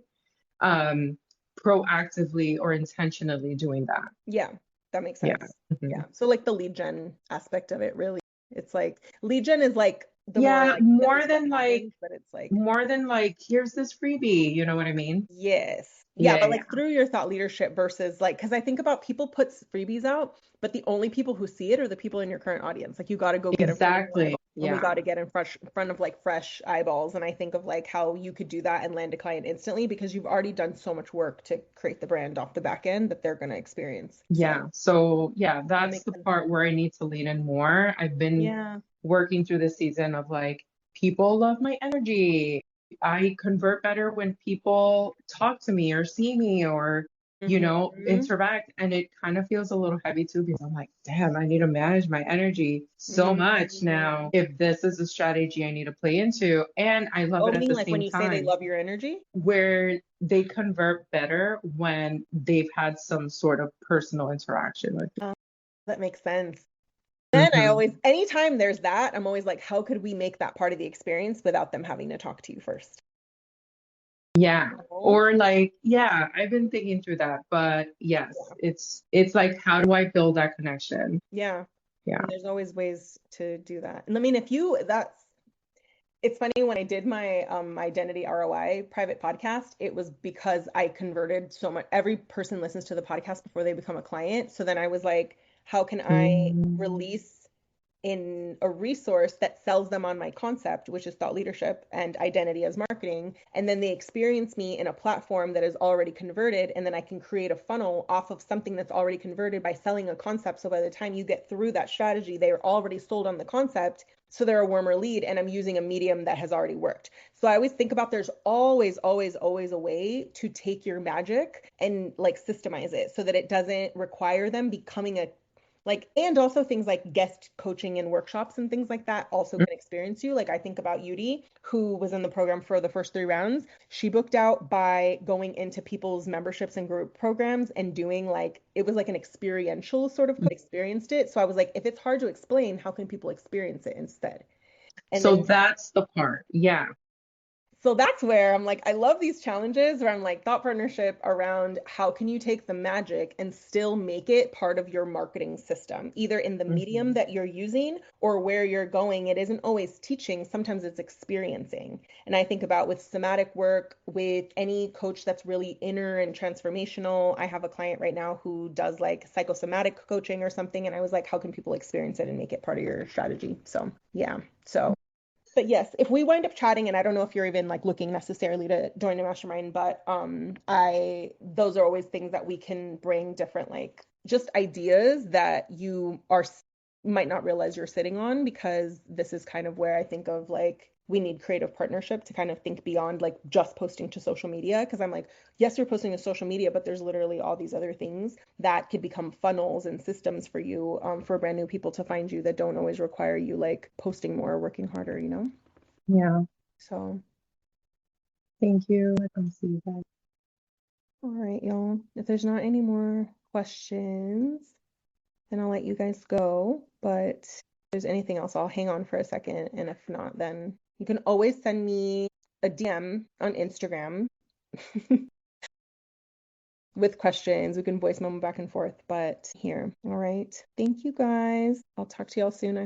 um, proactively or intentionally doing that. Yeah, that makes Yeah. sense. Mhm. Yeah. So like the lead gen aspect of it, really. It's like lead gen is like the more Yeah, like this is what happens, but it's like more than like, here's this freebie, you know what I mean? yes. Yeah, Yeah, but yeah. like through your thought leadership versus like, because I think about people put freebies out, but the only people who see it are the people in your current audience. Like you got to go get in front of new Exactly. eyeballs, and we Yeah. got to get in front of like fresh eyeballs. And I think of like how you could do that and land a client instantly because you've already done so much work to create the brand off the back end that they're going to experience. So Yeah. So, yeah, that that's makes the sense. part where I need to lean in more. I've been Yeah. working through this season of like, people love my energy. I convert better when people talk to me or see me or, Hmm. interact. And it kind of feels a little heavy too because I'm like, damn, I need to manage my energy so much Hmm. now. If this is a strategy I need to play into, and I love Oh, it at meaning the like when same you say they time, love your energy? where they convert better when they've had some sort of personal interaction with Oh, that makes sense. you. Then I Hmm. always, anytime there's that, I'm always like, how could we make that part of the experience without them having to talk to you first? Yeah. Oh, Or like, yeah, I've been thinking through that, but yes, it's like, how do I build that connection? yeah. Yeah. And there's always ways to do that. And I mean, if you, that's, it's funny when I did my identity ROI private podcast, it was because I converted so much. Every person listens to the podcast before they become a client. So then I was like, how can I Mm. release in a resource that sells them on my concept, which is thought leadership and identity as marketing. And then they experience me in a platform that is already converted. And then I can create a funnel off of something that's already converted by selling a concept. So by the time you get through that strategy, they are already sold on the concept. So they're a warmer lead, and I'm using a medium that has already worked. So I always think about there's always, always, always a way to take your magic and like systemize it so that it doesn't require them becoming a like, and also things like guest coaching and workshops and things like that also can experience you. Like I think about Yudi, who was in the program for the first 3 rounds. She booked out by going into people's memberships and group programs and doing like it was like an experiential sort of experienced it. So I was like, if it's hard to explain, how can people experience it instead? And So then that's the part. Yeah. so that's where I'm like, I love these challenges where I'm like, thought partnership around how can you take the magic and still make it part of your marketing system, either in the medium Hmm. that you're using or where you're going. It isn't always teaching, sometimes it's experiencing. And I think about with somatic work, with any coach that's really inner and transformational. I have a client right now who does like psychosomatic coaching or something. And I was like, how can people experience it and make it part of your strategy? So, yeah. So but yes, if we wind up chatting, and I don't know if you're even like looking necessarily to join a mastermind, but I those are always things that we can bring different like just ideas that you are might not realize you're sitting on because this is kind of where I think of like we need creative partnership to kind of think beyond like just posting to social media because I'm like, yes, you're posting to social media, but there's literally all these other things that could become funnels and systems for you for brand new people to find you that don't always require you like posting more or working harder, you know? Yeah. So, Thank you. I can see that. all right, y'all. If there's not any more questions, then I'll let you guys go. But if there's anything else, I'll hang on for a second. And if not, then you can always send me a DM on Instagram with questions. We can voice memo back and forth, but here. All right. Thank you guys. I'll talk to y'all soon.